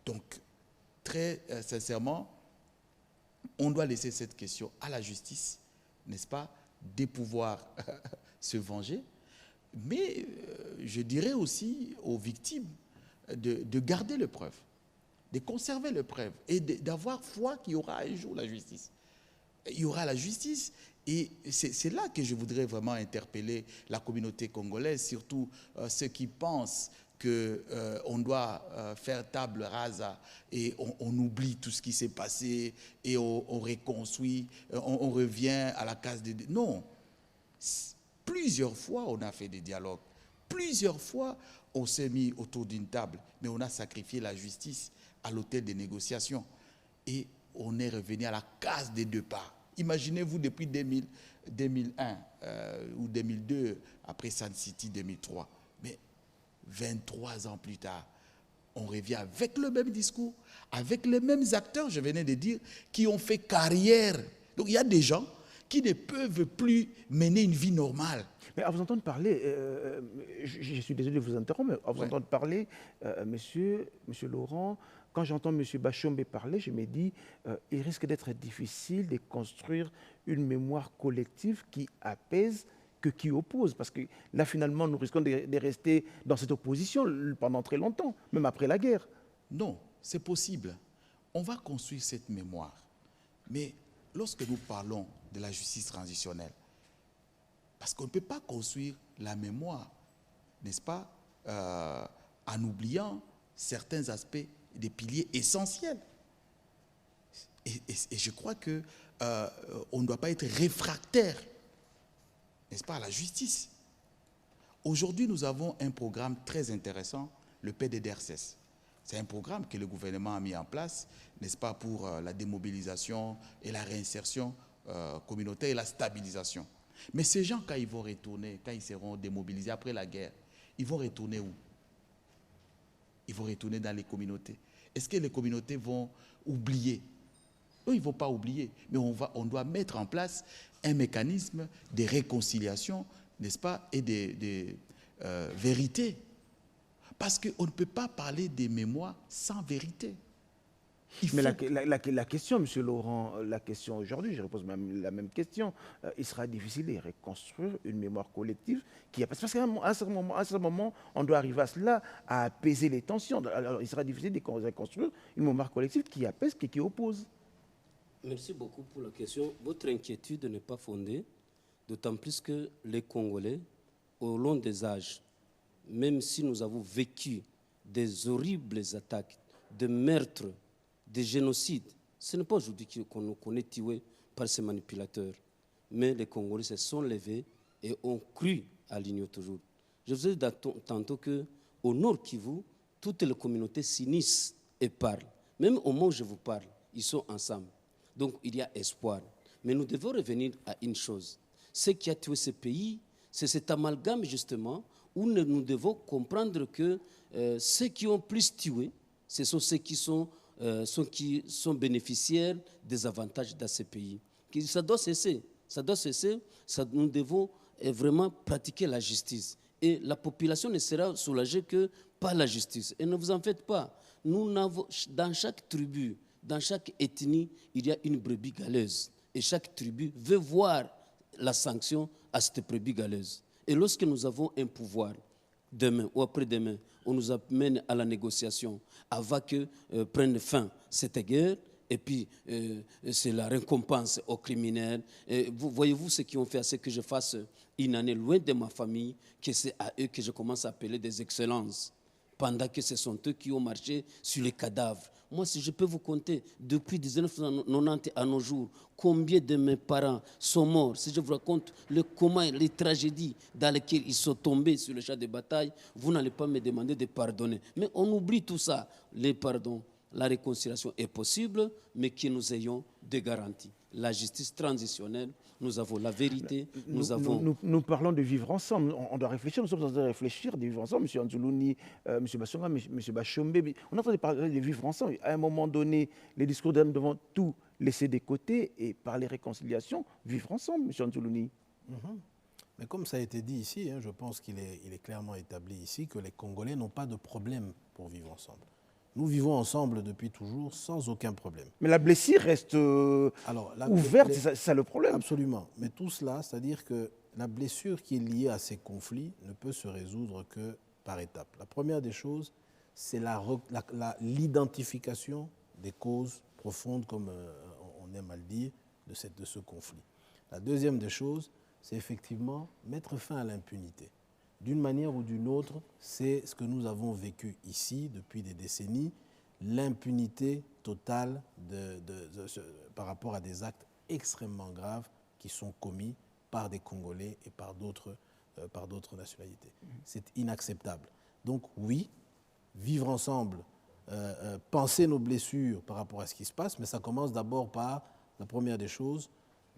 Donc, très sincèrement, on doit laisser cette question à la justice, n'est-ce pas, de pouvoir se venger, mais je dirais aussi aux victimes de garder les preuves, de conserver les preuves et d'avoir foi qu'il y aura un jour la justice. Il y aura la justice et c'est là que je voudrais vraiment interpeller la communauté congolaise, surtout ceux qui pensent qu'on doit faire table rase et on oublie tout ce qui s'est passé et on reconstruit, on revient à la case des... Non, plusieurs fois on a fait des dialogues, plusieurs fois on s'est mis autour d'une table, mais on a sacrifié la justice à l'autel des négociations et on est revenu à la case des deux parts. Imaginez-vous depuis 2001 ou 2002, après Sun City 2003, mais 23 ans plus tard, on revient avec le même discours, avec les mêmes acteurs, je venais de dire, qui ont fait carrière. Donc il y a des gens qui ne peuvent plus mener une vie normale. Mais à vous entendre parler, je suis désolé de vous interrompre, mais à vous entendre parler, monsieur Laurent, quand j'entends M. Bachombe parler, je me dis il risque d'être difficile de construire une mémoire collective qui apaise que qui oppose. Parce que là, finalement, nous risquons de rester dans cette opposition pendant très longtemps, même après la guerre. Non, c'est possible. On va construire cette mémoire. Mais lorsque nous parlons de la justice transitionnelle, parce qu'on ne peut pas construire la mémoire, n'est-ce pas, en oubliant certains aspects des piliers essentiels. Et je crois qu'on ne doit pas être réfractaire, n'est-ce pas, à la justice. Aujourd'hui, nous avons un programme très intéressant, le PDDRCS. C'est un programme que le gouvernement a mis en place, n'est-ce pas, pour la démobilisation et la réinsertion communautaire et la stabilisation. Mais ces gens, quand ils vont retourner, quand ils seront démobilisés après la guerre, ils vont retourner où? Ils vont retourner dans les communautés. Est-ce que les communautés vont oublier? Non, ils ne vont pas oublier. Mais on doit mettre en place un mécanisme de réconciliation, n'est-ce pas, et de vérité. Parce qu'on ne peut pas parler des mémoires sans vérité. Mais la question, M. Laurent, la question aujourd'hui, je repose la même question, il sera difficile de reconstruire une mémoire collective qui a... Parce qu'à un certain moment, on doit arriver à cela, à apaiser les tensions. Alors, il sera difficile de reconstruire une mémoire collective qui apaise, qui oppose. Merci beaucoup pour la question. Votre inquiétude n'est pas fondée, d'autant plus que les Congolais, au long des âges, même si nous avons vécu des horribles attaques, de meurtres, des génocides, ce n'est pas aujourd'hui qu'on est tué par ces manipulateurs. Mais les Congolais se sont levés et ont cru à l'union toujours. Je vous ai dit tantôt qu'au Nord Kivu, toutes les communautés s'unissent et parlent. Même au moment où je vous parle, ils sont ensemble. Donc il y a espoir. Mais nous devons revenir à une chose. Ce qui a tué ce pays, c'est cet amalgame justement où nous devons comprendre que ceux qui ont plus tué, ce sont ceux qui sont bénéficiaires des avantages dans ce pays. Ça doit cesser. Ça doit cesser. Nous devons vraiment pratiquer la justice. Et la population ne sera soulagée que par la justice. Et ne vous en faites pas. Dans chaque tribu, dans chaque ethnie, il y a une brebis galeuse. Et chaque tribu veut voir la sanction à cette brebis galeuse. Et lorsque nous avons un pouvoir, demain ou après-demain, on nous amène à la négociation avant que prenne fin cette guerre, et puis c'est la récompense aux criminels. Voyez-vous ce qu'ils ont fait à ce que je fasse une année loin de ma famille, que c'est à eux que je commence à appeler des excellences, pendant que ce sont eux qui ont marché sur les cadavres. Moi, si je peux vous compter, depuis 1990 à nos jours, combien de mes parents sont morts, si je vous raconte les tragédies dans lesquelles ils sont tombés sur le champ de bataille, vous n'allez pas me demander de pardonner. Mais on oublie tout ça. Les pardons, la réconciliation est possible, mais que nous ayons des garanties. La justice transitionnelle, nous avons la vérité, nous parlons de vivre ensemble. On doit réfléchir, nous sommes en train de réfléchir, de vivre ensemble. M. Anzoulouni, M. Bassonga, M. Bachombe, on est en train de parler de vivre ensemble. À un moment donné, les discours d'âme devant tout laisser de côté et parler réconciliation, vivre ensemble, M. Anzoulouni. Mais comme ça a été dit ici, je pense qu'il est clairement établi ici que les Congolais n'ont pas de problème pour vivre ensemble. Nous vivons ensemble depuis toujours sans aucun problème. Mais la blessure reste ouverte, c'est ça le problème. Absolument. Mais tout cela, c'est-à-dire que la blessure qui est liée à ces conflits ne peut se résoudre que par étapes. La première des choses, c'est l'identification des causes profondes, comme on aime à le dire, de ce conflit. La deuxième des choses, c'est effectivement mettre fin à l'impunité. D'une manière ou d'une autre, c'est ce que nous avons vécu ici depuis des décennies, l'impunité totale par rapport à des actes extrêmement graves qui sont commis par des Congolais et par d'autres nationalités. C'est inacceptable. Donc oui, vivre ensemble, penser nos blessures par rapport à ce qui se passe, mais ça commence d'abord par la première des choses,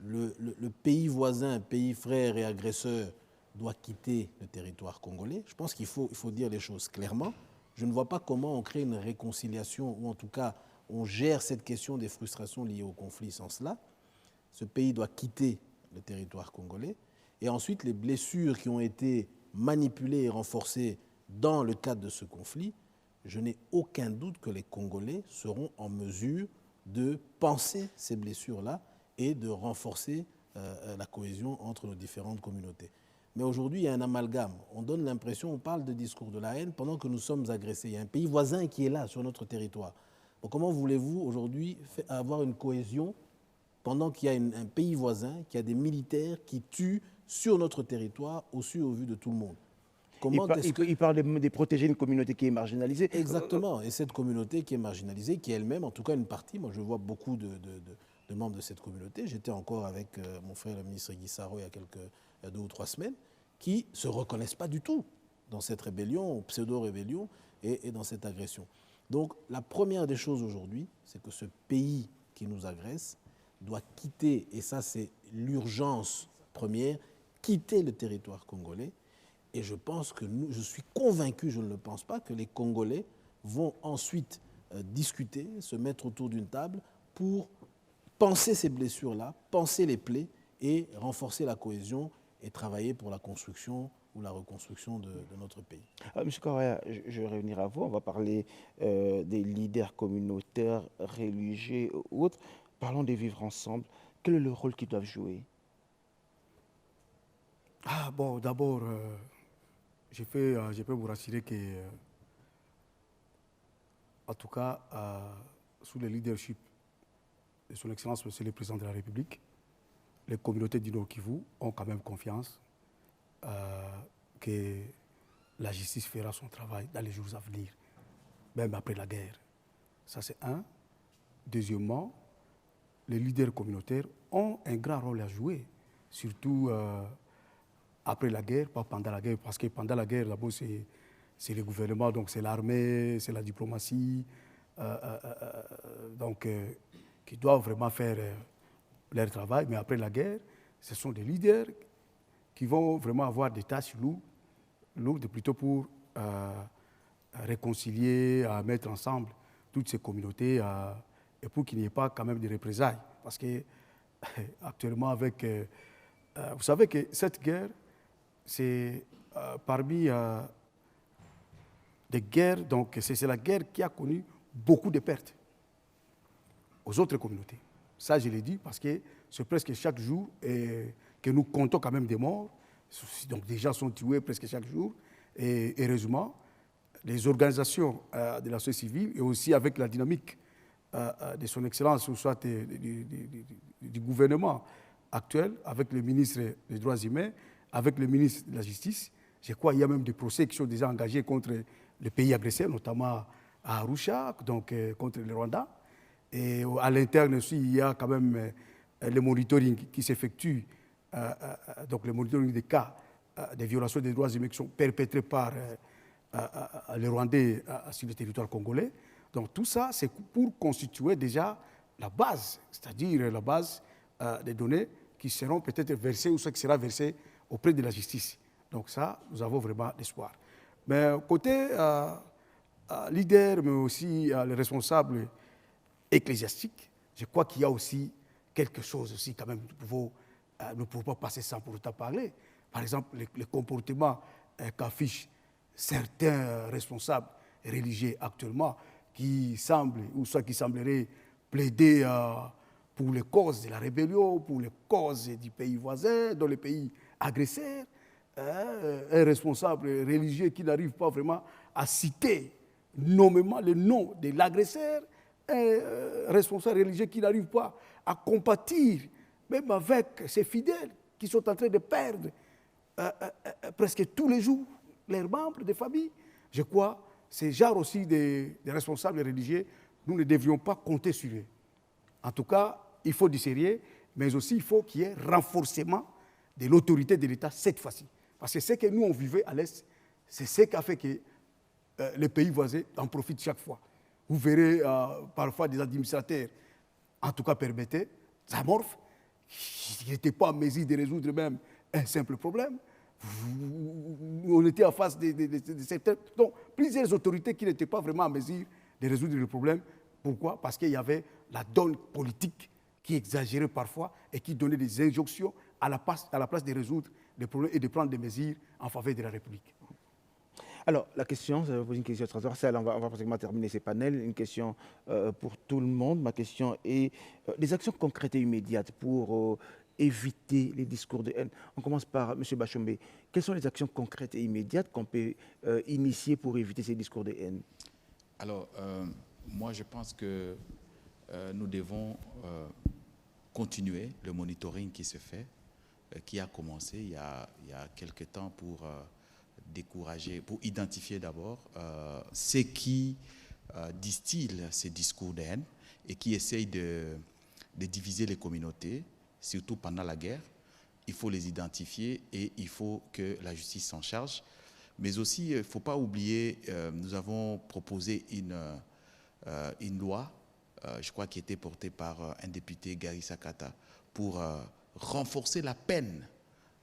le pays voisin, pays frère et agresseur doit quitter le territoire congolais. Je pense qu'il faut dire les choses clairement. Je ne vois pas comment on crée une réconciliation, ou en tout cas, on gère cette question des frustrations liées au conflit sans cela. Ce pays doit quitter le territoire congolais. Et ensuite, les blessures qui ont été manipulées et renforcées dans le cadre de ce conflit, je n'ai aucun doute que les Congolais seront en mesure de penser ces blessures-là et de renforcer la cohésion entre nos différentes communautés. Mais aujourd'hui, il y a un amalgame. On donne l'impression, on parle de discours de la haine pendant que nous sommes agressés. Il y a un pays voisin qui est là, sur notre territoire. Donc comment voulez-vous aujourd'hui avoir une cohésion pendant qu'il y a un pays voisin, qui a des militaires qui tuent sur notre territoire, au vu de tout le monde? Il parle de protéger une communauté qui est marginalisée. Exactement. Et cette communauté qui est marginalisée, qui est elle-même, en tout cas une partie, moi je vois beaucoup de membres de cette communauté. J'étais encore avec mon frère le ministre Guy Saro il y a 2 ou 3 semaines, qui ne se reconnaissent pas du tout dans cette rébellion, pseudo-rébellion, et dans cette agression. Donc la première des choses aujourd'hui, c'est que ce pays qui nous agresse doit quitter, et ça c'est l'urgence première, quitter le territoire congolais. Et je pense que je suis convaincu, je ne le pense pas, que les Congolais vont ensuite discuter, se mettre autour d'une table pour penser ces blessures-là, penser les plaies et renforcer la cohésion et travailler pour la construction ou la reconstruction de notre pays. Monsieur Correa, je vais revenir à vous. On va parler des leaders communautaires, religieux ou autres. Parlons des vivre ensemble. Quel est le rôle qu'ils doivent jouer? Bon, d'abord, je peux vous rassurer que, en tout cas, sous le leadership de son Excellence, Monsieur le Président de la République, les communautés du Nord Kivu ont quand même confiance que la justice fera son travail dans les jours à venir, même après la guerre. Ça, c'est un. Deuxièmement, les leaders communautaires ont un grand rôle à jouer, surtout après la guerre, pas pendant la guerre, parce que pendant la guerre, d'abord, c'est le gouvernement, donc c'est l'armée, c'est la diplomatie, qui doivent vraiment faire leur travail. Mais après la guerre, ce sont des leaders qui vont vraiment avoir des tâches lourdes plutôt pour réconcilier, à mettre ensemble toutes ces communautés et pour qu'il n'y ait pas quand même de représailles. Parce que actuellement, avec... vous savez que cette guerre, c'est parmi des guerres, donc c'est la guerre qui a connu beaucoup de pertes aux autres communautés. Ça, je l'ai dit parce que c'est presque chaque jour que nous comptons quand même des morts. Donc des gens sont tués presque chaque jour. Et heureusement, les organisations de la société civile et aussi avec la dynamique de son Excellence, ou soit du gouvernement actuel, avec le ministre des Droits humains, avec le ministre de la Justice, je crois qu'il y a même des procès qui sont déjà engagés contre les pays agresseurs, notamment à Arusha, donc contre le Rwanda. Et à l'interne aussi, il y a quand même le monitoring qui s'effectue, donc le monitoring des cas de violations des droits humains qui sont perpétrés par les Rwandais sur le territoire congolais. Donc tout ça, c'est pour constituer déjà la base, c'est-à-dire la base des données qui seront peut-être versées ou ce qui sera versé auprès de la justice. Donc ça, nous avons vraiment l'espoir. Mais côté leader, mais aussi les responsables ecclésiastiques, je crois qu'il y a aussi quelque chose aussi quand même, nous ne pouvons pas passer sans pour autant parler. Par exemple, le comportement qu'affichent certains responsables religieux actuellement qui semblent, ou soit qui sembleraient plaider pour les causes de la rébellion, pour les causes du pays voisin, dans les pays agresseurs, un responsable religieux qui n'arrive pas vraiment à citer nommément le nom de l'agresseur, un responsable religieux qui n'arrive pas à compatir, même avec ses fidèles qui sont en train de perdre presque tous les jours leurs membres de famille. Je crois que ces genres aussi des responsables religieux, nous ne devrions pas compter sur eux. En tout cas, il faut du sérieux, mais aussi il faut qu'il y ait renforcement de l'autorité de l'État cette fois-ci. Parce que ce que nous, on vivait à l'Est, c'est ce qui a fait que les pays voisins en profitent chaque fois. Vous verrez parfois des administrateurs, en tout cas permettés, amorphes, qui n'étaient pas en mesure de résoudre même un simple problème. On était en face de certains... Donc, plusieurs autorités qui n'étaient pas vraiment en mesure de résoudre le problème. Pourquoi? Parce qu'il y avait la donne politique qui exagérait parfois et qui donnait des injonctions à la place de résoudre des problèmes et de prendre des mesures en faveur de la République. Alors, la question, je vais poser une question transversale, on va pratiquement terminer ces panels, une question pour tout le monde. Ma question est des actions concrètes et immédiates pour éviter les discours de haine. On commence par M. Bachombe. Quelles sont les actions concrètes et immédiates qu'on peut initier pour éviter ces discours de haine? Alors, moi, je pense que nous devons continuer le monitoring qui se fait, qui a commencé il y a quelques temps pour décourager, pour identifier d'abord ceux qui distillent ces discours de haine et qui essayent de diviser les communautés, surtout pendant la guerre. Il faut les identifier et il faut que la justice s'en charge. Mais aussi, il ne faut pas oublier, nous avons proposé une loi, je crois qui était portée par un député, Gary Sakata, pour renforcer la peine,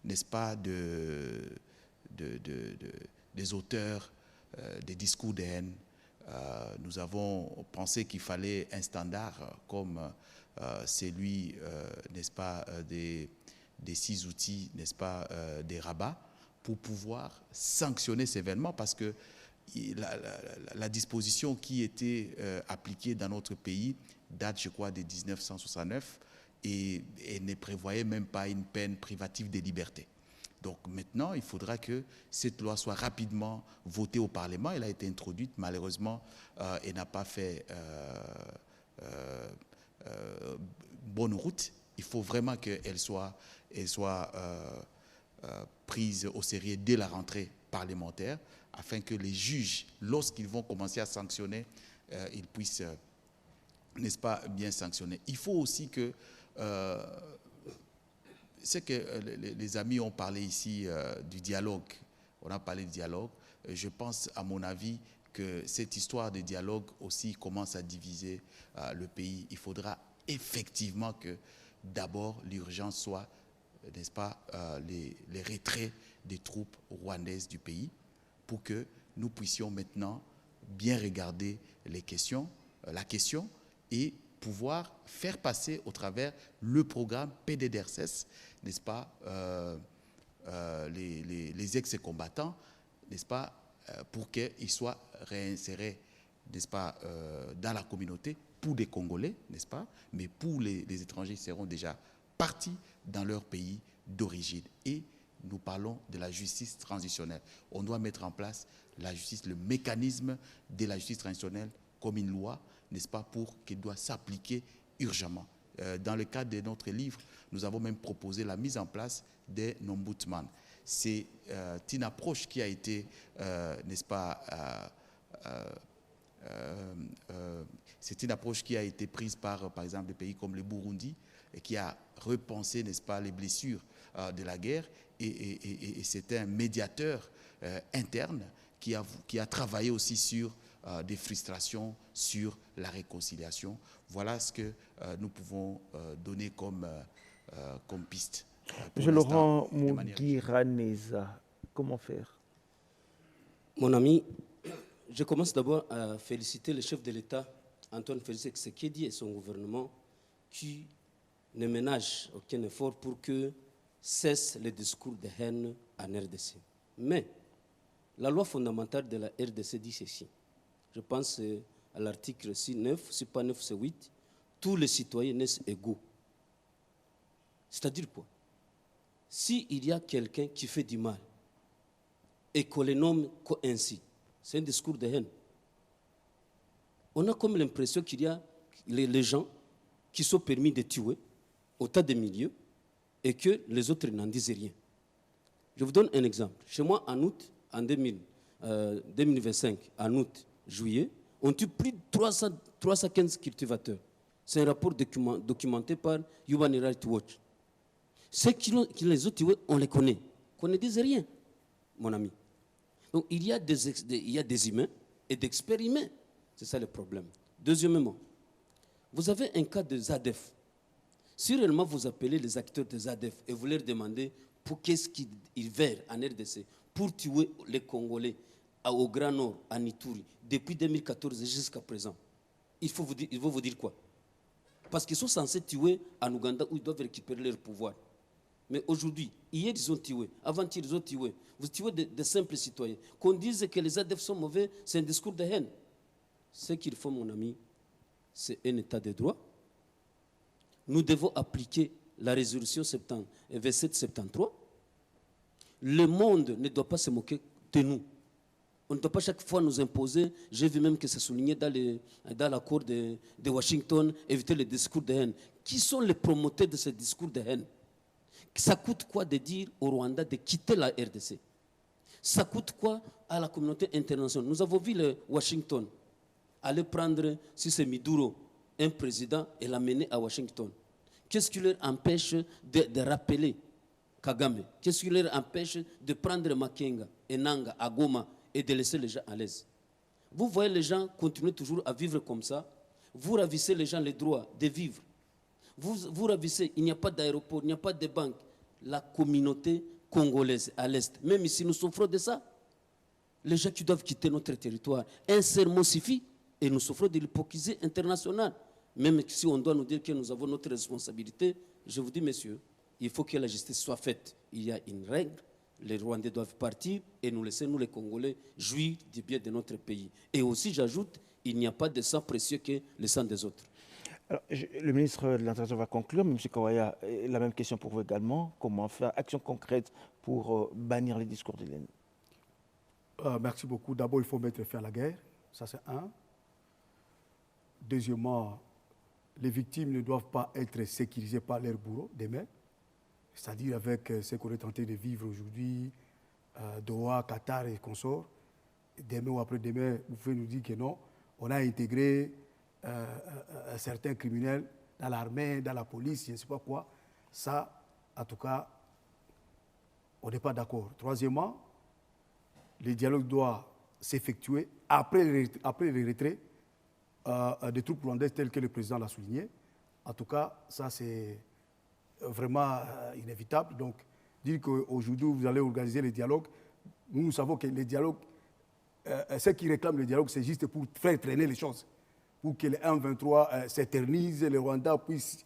n'est-ce pas, des auteurs des discours de haine. Nous avons pensé qu'il fallait un standard comme celui, n'est-ce pas, des 6 outils, n'est-ce pas, des rabats, pour pouvoir sanctionner sévèrement, parce que la disposition qui était appliquée dans notre pays date, je crois, de 1969 et ne prévoyait même pas une peine privative de liberté. Donc maintenant, il faudra que cette loi soit rapidement votée au Parlement. Elle a été introduite, malheureusement, elle n'a pas fait bonne route. Il faut vraiment qu'elle soit prise au sérieux dès la rentrée parlementaire, afin que les juges, lorsqu'ils vont commencer à sanctionner, ils puissent, n'est-ce pas, bien sanctionner. Il faut aussi que c'est que les amis ont parlé ici du dialogue. On a parlé de dialogue. Je pense, à mon avis, que cette histoire de dialogue aussi commence à diviser le pays. Il faudra effectivement que d'abord l'urgence soit, n'est-ce pas, les retraits des troupes rwandaises du pays, pour que nous puissions maintenant bien regarder la question et pouvoir faire passer au travers le programme PDDRCS, n'est-ce pas, les ex-combattants, n'est-ce pas, pour qu'ils soient réinsérés, n'est-ce pas, dans la communauté, pour des Congolais, n'est-ce pas, mais pour les étrangers qui seront déjà partis dans leur pays d'origine. Et nous parlons de la justice transitionnelle. On doit mettre en place la justice, le mécanisme de la justice transitionnelle comme une loi, n'est-ce pas, pour qu'elle doit s'appliquer urgemment. Dans le cadre de notre livre, nous avons même proposé la mise en place des ombudsman. C'est une approche qui a été, n'est-ce pas, c'est une approche qui a été prise par exemple, des pays comme le Burundi, et qui a repensé, n'est-ce pas, les blessures de la guerre, et c'était un médiateur interne qui a travaillé aussi sur des frustrations, sur la réconciliation. Voilà ce que nous pouvons donner comme piste. M. Laurent Mugiraneza, comment faire? Mon ami, je commence d'abord à féliciter le chef de l'État, Antoine Félix Tshisekedi, et son gouvernement, qui ne ménagent aucun effort pour que cessent les discours de haine en RDC. Mais la loi fondamentale de la RDC dit ceci. Je pense à l'article 9, c'est pas 9, c'est 8. Tous les citoyens naissent égaux. C'est-à-dire quoi? S'il y a quelqu'un qui fait du mal et qu'on les nomme ainsi, c'est un discours de haine. On a comme l'impression qu'il y a les gens qui sont permis de tuer au tas de milieux et que les autres n'en disent rien. Je vous donne un exemple. Chez moi, en août, en 2025, en août, juillet, on tue plus de 315 cultivateurs. C'est un rapport documenté par Human Rights Watch. Ceux qui les ont tués, on les connaît. Qu'on ne dise rien, mon ami. Donc il y a des humains et d'experts humains. C'est ça le problème. Deuxièmement, vous avez un cas de ZADF. Si réellement vous appelez les acteurs de ZADF et vous leur demandez pour qu'est-ce qu'ils veulent en RDC pour tuer les Congolais au Grand Nord, à Ituri, depuis 2014 jusqu'à présent, ils vont vous dire quoi? parce qu'ils sont censés tuer en Ouganda où ils doivent récupérer leur pouvoir. Mais aujourd'hui, hier ils ont tué, avant-hier ils ont tué. Vous tuez des simples citoyens. Qu'on dise que les ADF sont mauvais, c'est un discours de haine. Ce qu'il faut, mon ami, c'est un état de droit. Nous devons appliquer la résolution 2773. Le monde ne doit pas se moquer de nous. On ne doit pas chaque fois nous imposer. J'ai vu même que c'est souligné dans la cour de Washington, éviter les discours de haine. Qui sont les promoteurs de ces discours de haine? Ça coûte quoi de dire au Rwanda de quitter la RDC? Ça coûte quoi à la communauté internationale? Nous avons vu le Washington aller prendre, si c'est Miduro, un président et l'amener à Washington. Qu'est-ce qui leur empêche de rappeler Kagame? Qu'est-ce qui leur empêche de prendre Makenga, Enanga, Agoma et de laisser les gens à l'aise? Vous voyez les gens continuer toujours à vivre comme ça. Vous ravissez les gens les droits de vivre. Vous ravissez, il n'y a pas d'aéroport, il n'y a pas de banque. La communauté congolaise à l'Est, même ici nous souffrons de ça. Les gens qui doivent quitter notre territoire, un seul mot suffit et nous souffrons de l'hypocrisie internationale. Même si on doit nous dire que nous avons notre responsabilité, je vous dis, messieurs, il faut que la justice soit faite. Il y a une règle, les Rwandais doivent partir et nous laisser, nous les Congolais, jouir du bien de notre pays. Et aussi, j'ajoute, il n'y a pas de sang précieux que le sang des autres. Alors, le ministre de l'Intérieur va conclure, mais M. Kawaya, la même question pour vous également. Comment faire action concrète pour bannir les discours de haine? Merci beaucoup. D'abord, il faut mettre fin à la guerre. Ça, c'est un. Deuxièmement, les victimes ne doivent pas être sécurisées par leurs bourreaux demain. C'est-à-dire avec ce qu'on est tenté de vivre aujourd'hui, Doha, Qatar et consorts. Demain ou après-demain, vous pouvez nous dire que non, on a intégré certains criminels dans l'armée, dans la police, je ne sais pas quoi. Ça, en tout cas, on n'est pas d'accord. Troisièmement, le dialogue doit s'effectuer après le retrait des troupes rwandaises telles que le président l'a souligné. En tout cas, ça c'est vraiment inévitable. Donc, dire qu'aujourd'hui vous allez organiser les dialogues, nous savons que les dialogues, ceux qui réclament le dialogue, c'est juste pour faire traîner les choses, pour que les M23 s'éternisent, les Rwandais puissent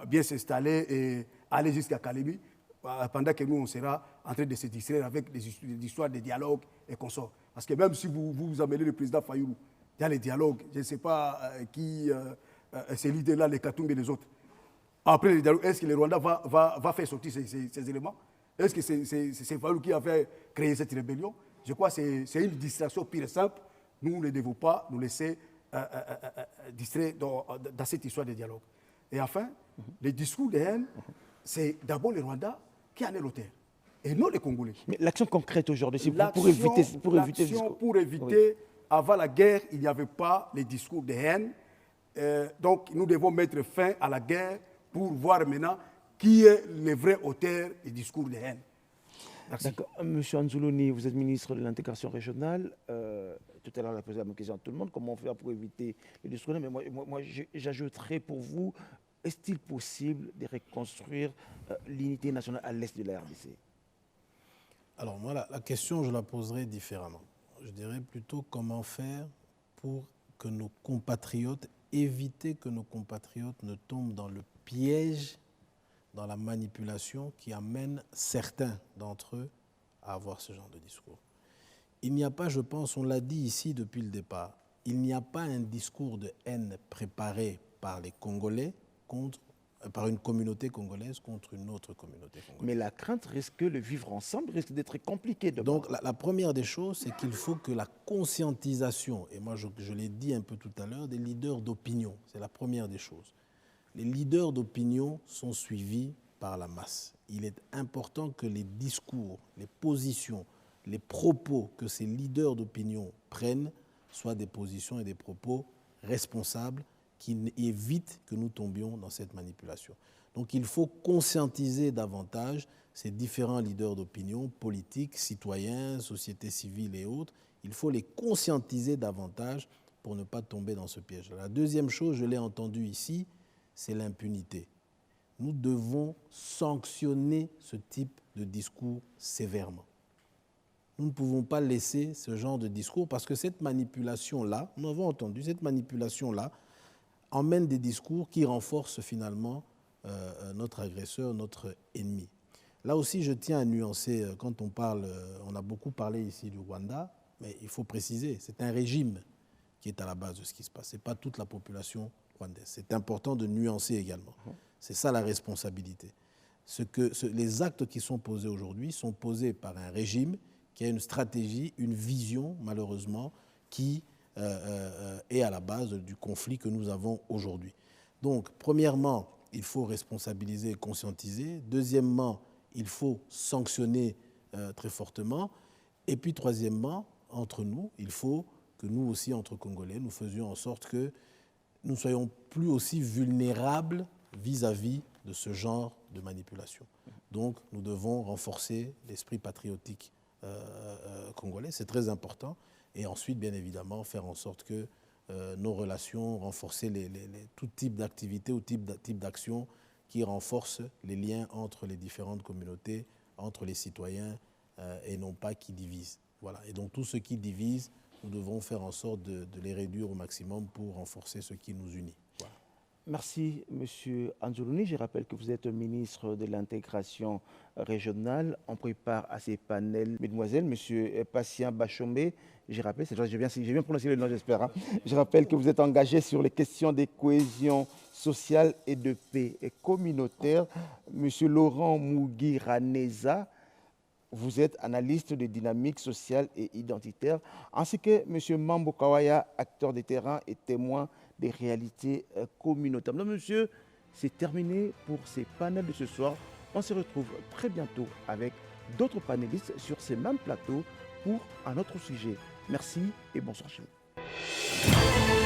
bien s'installer et aller jusqu'à Kalemi, pendant que nous, on sera en train de se distraire avec des histoires de dialogue et consorts. Parce que même si vous amenez le président Fayoulou, il y a les dialogues, je ne sais pas qui, ces leaders-là, les Katoum et les autres. Après les dialogues, est-ce que le Rwanda va faire sortir ces éléments? Est-ce que c'est Fayoulou qui a fait créer cette rébellion? Je crois que c'est une distraction pure et simple. Nous ne devons pas nous laisser distraire dans cette histoire de dialogue. Et enfin, les discours de haine, c'est d'abord le Rwanda qui en est l'auteur, et non les Congolais. Mais l'action concrète aujourd'hui, c'est pour éviter ce discours. Pour éviter, oui. Avant la guerre, il n'y avait pas les discours de haine. Donc, nous devons mettre fin à la guerre pour voir maintenant qui est le vrai auteur des discours de haine. D'accord. Monsieur Anzoulouni, vous êtes ministre de l'intégration régionale. Tout à l'heure, on a posé la même question à tout le monde. Comment faire pour éviter les discours de haine? Mais moi j'ajouterais pour vous, est-il possible de reconstruire l'unité nationale à l'est de la RDC? Alors moi, la question, je la poserai différemment. Je dirais plutôt comment faire pour que nos compatriotes, éviter que nos compatriotes ne tombent dans le piège, dans la manipulation qui amène certains d'entre eux à avoir ce genre de discours. Il n'y a pas, je pense, on l'a dit ici depuis le départ, il n'y a pas un discours de haine préparé par les Congolais par une communauté congolaise contre une autre communauté congolaise. Mais la crainte risque que le vivre ensemble risque d'être compliqué. Donc la première des choses, c'est qu'il faut que la conscientisation, et moi je l'ai dit un peu tout à l'heure, des leaders d'opinion, c'est la première des choses. Les leaders d'opinion sont suivis par la masse. Il est important que les discours, les positions, les propos que ces leaders d'opinion prennent soient des positions et des propos responsables qui évitent que nous tombions dans cette manipulation. Donc il faut conscientiser davantage ces différents leaders d'opinion, politiques, citoyens, société civile et autres. Il faut les conscientiser davantage pour ne pas tomber dans ce piège. La deuxième chose, je l'ai entendu ici, c'est l'impunité. Nous devons sanctionner ce type de discours sévèrement. Nous ne pouvons pas laisser ce genre de discours parce que cette manipulation-là, nous avons entendu, cette manipulation-là emmènent des discours qui renforcent finalement notre agresseur, notre ennemi. Là aussi, je tiens à nuancer, quand on parle, on a beaucoup parlé ici du Rwanda, mais il faut préciser, c'est un régime qui est à la base de ce qui se passe, ce n'est pas toute la population rwandaise. C'est important de nuancer également. C'est ça la responsabilité. Les actes qui sont posés aujourd'hui sont posés par un régime qui a une stratégie, une vision, malheureusement, qui est à la base du conflit que nous avons aujourd'hui. Donc, premièrement, il faut responsabiliser et conscientiser. Deuxièmement, il faut sanctionner très fortement. Et puis, troisièmement, entre nous, il faut que nous aussi, entre Congolais, nous faisions en sorte que nous ne soyons plus aussi vulnérables vis-à-vis de ce genre de manipulation. Donc, nous devons renforcer l'esprit patriotique congolais, c'est très important. Et ensuite, bien évidemment, faire en sorte que nos relations, renforcer tout type d'activité ou type d'action qui renforce les liens entre les différentes communautés, entre les citoyens et non pas qui divisent. Voilà. Et donc, tout ce qui divise, nous devons faire en sorte de les réduire au maximum pour renforcer ce qui nous unit. Voilà. Merci, M. Anzoulouni. Je rappelle que vous êtes ministre de l'intégration régionale. On prépare à ces panels, mesdemoiselles, M. Patient Bachomé. Je rappelle, j'ai bien prononcé le nom, j'espère. Hein. Je rappelle que vous êtes engagé sur les questions de cohésion sociale et de paix communautaire. M. Laurent Mugiraneza, vous êtes analyste de dynamique sociale et identitaire, ainsi que M. Mambo Kawaya, acteur de terrain et témoin des réalités communautaires. Donc, monsieur, c'est terminé pour ces panels de ce soir. On se retrouve très bientôt avec d'autres panélistes sur ces mêmes plateaux pour un autre sujet. Merci et bonsoir chez vous.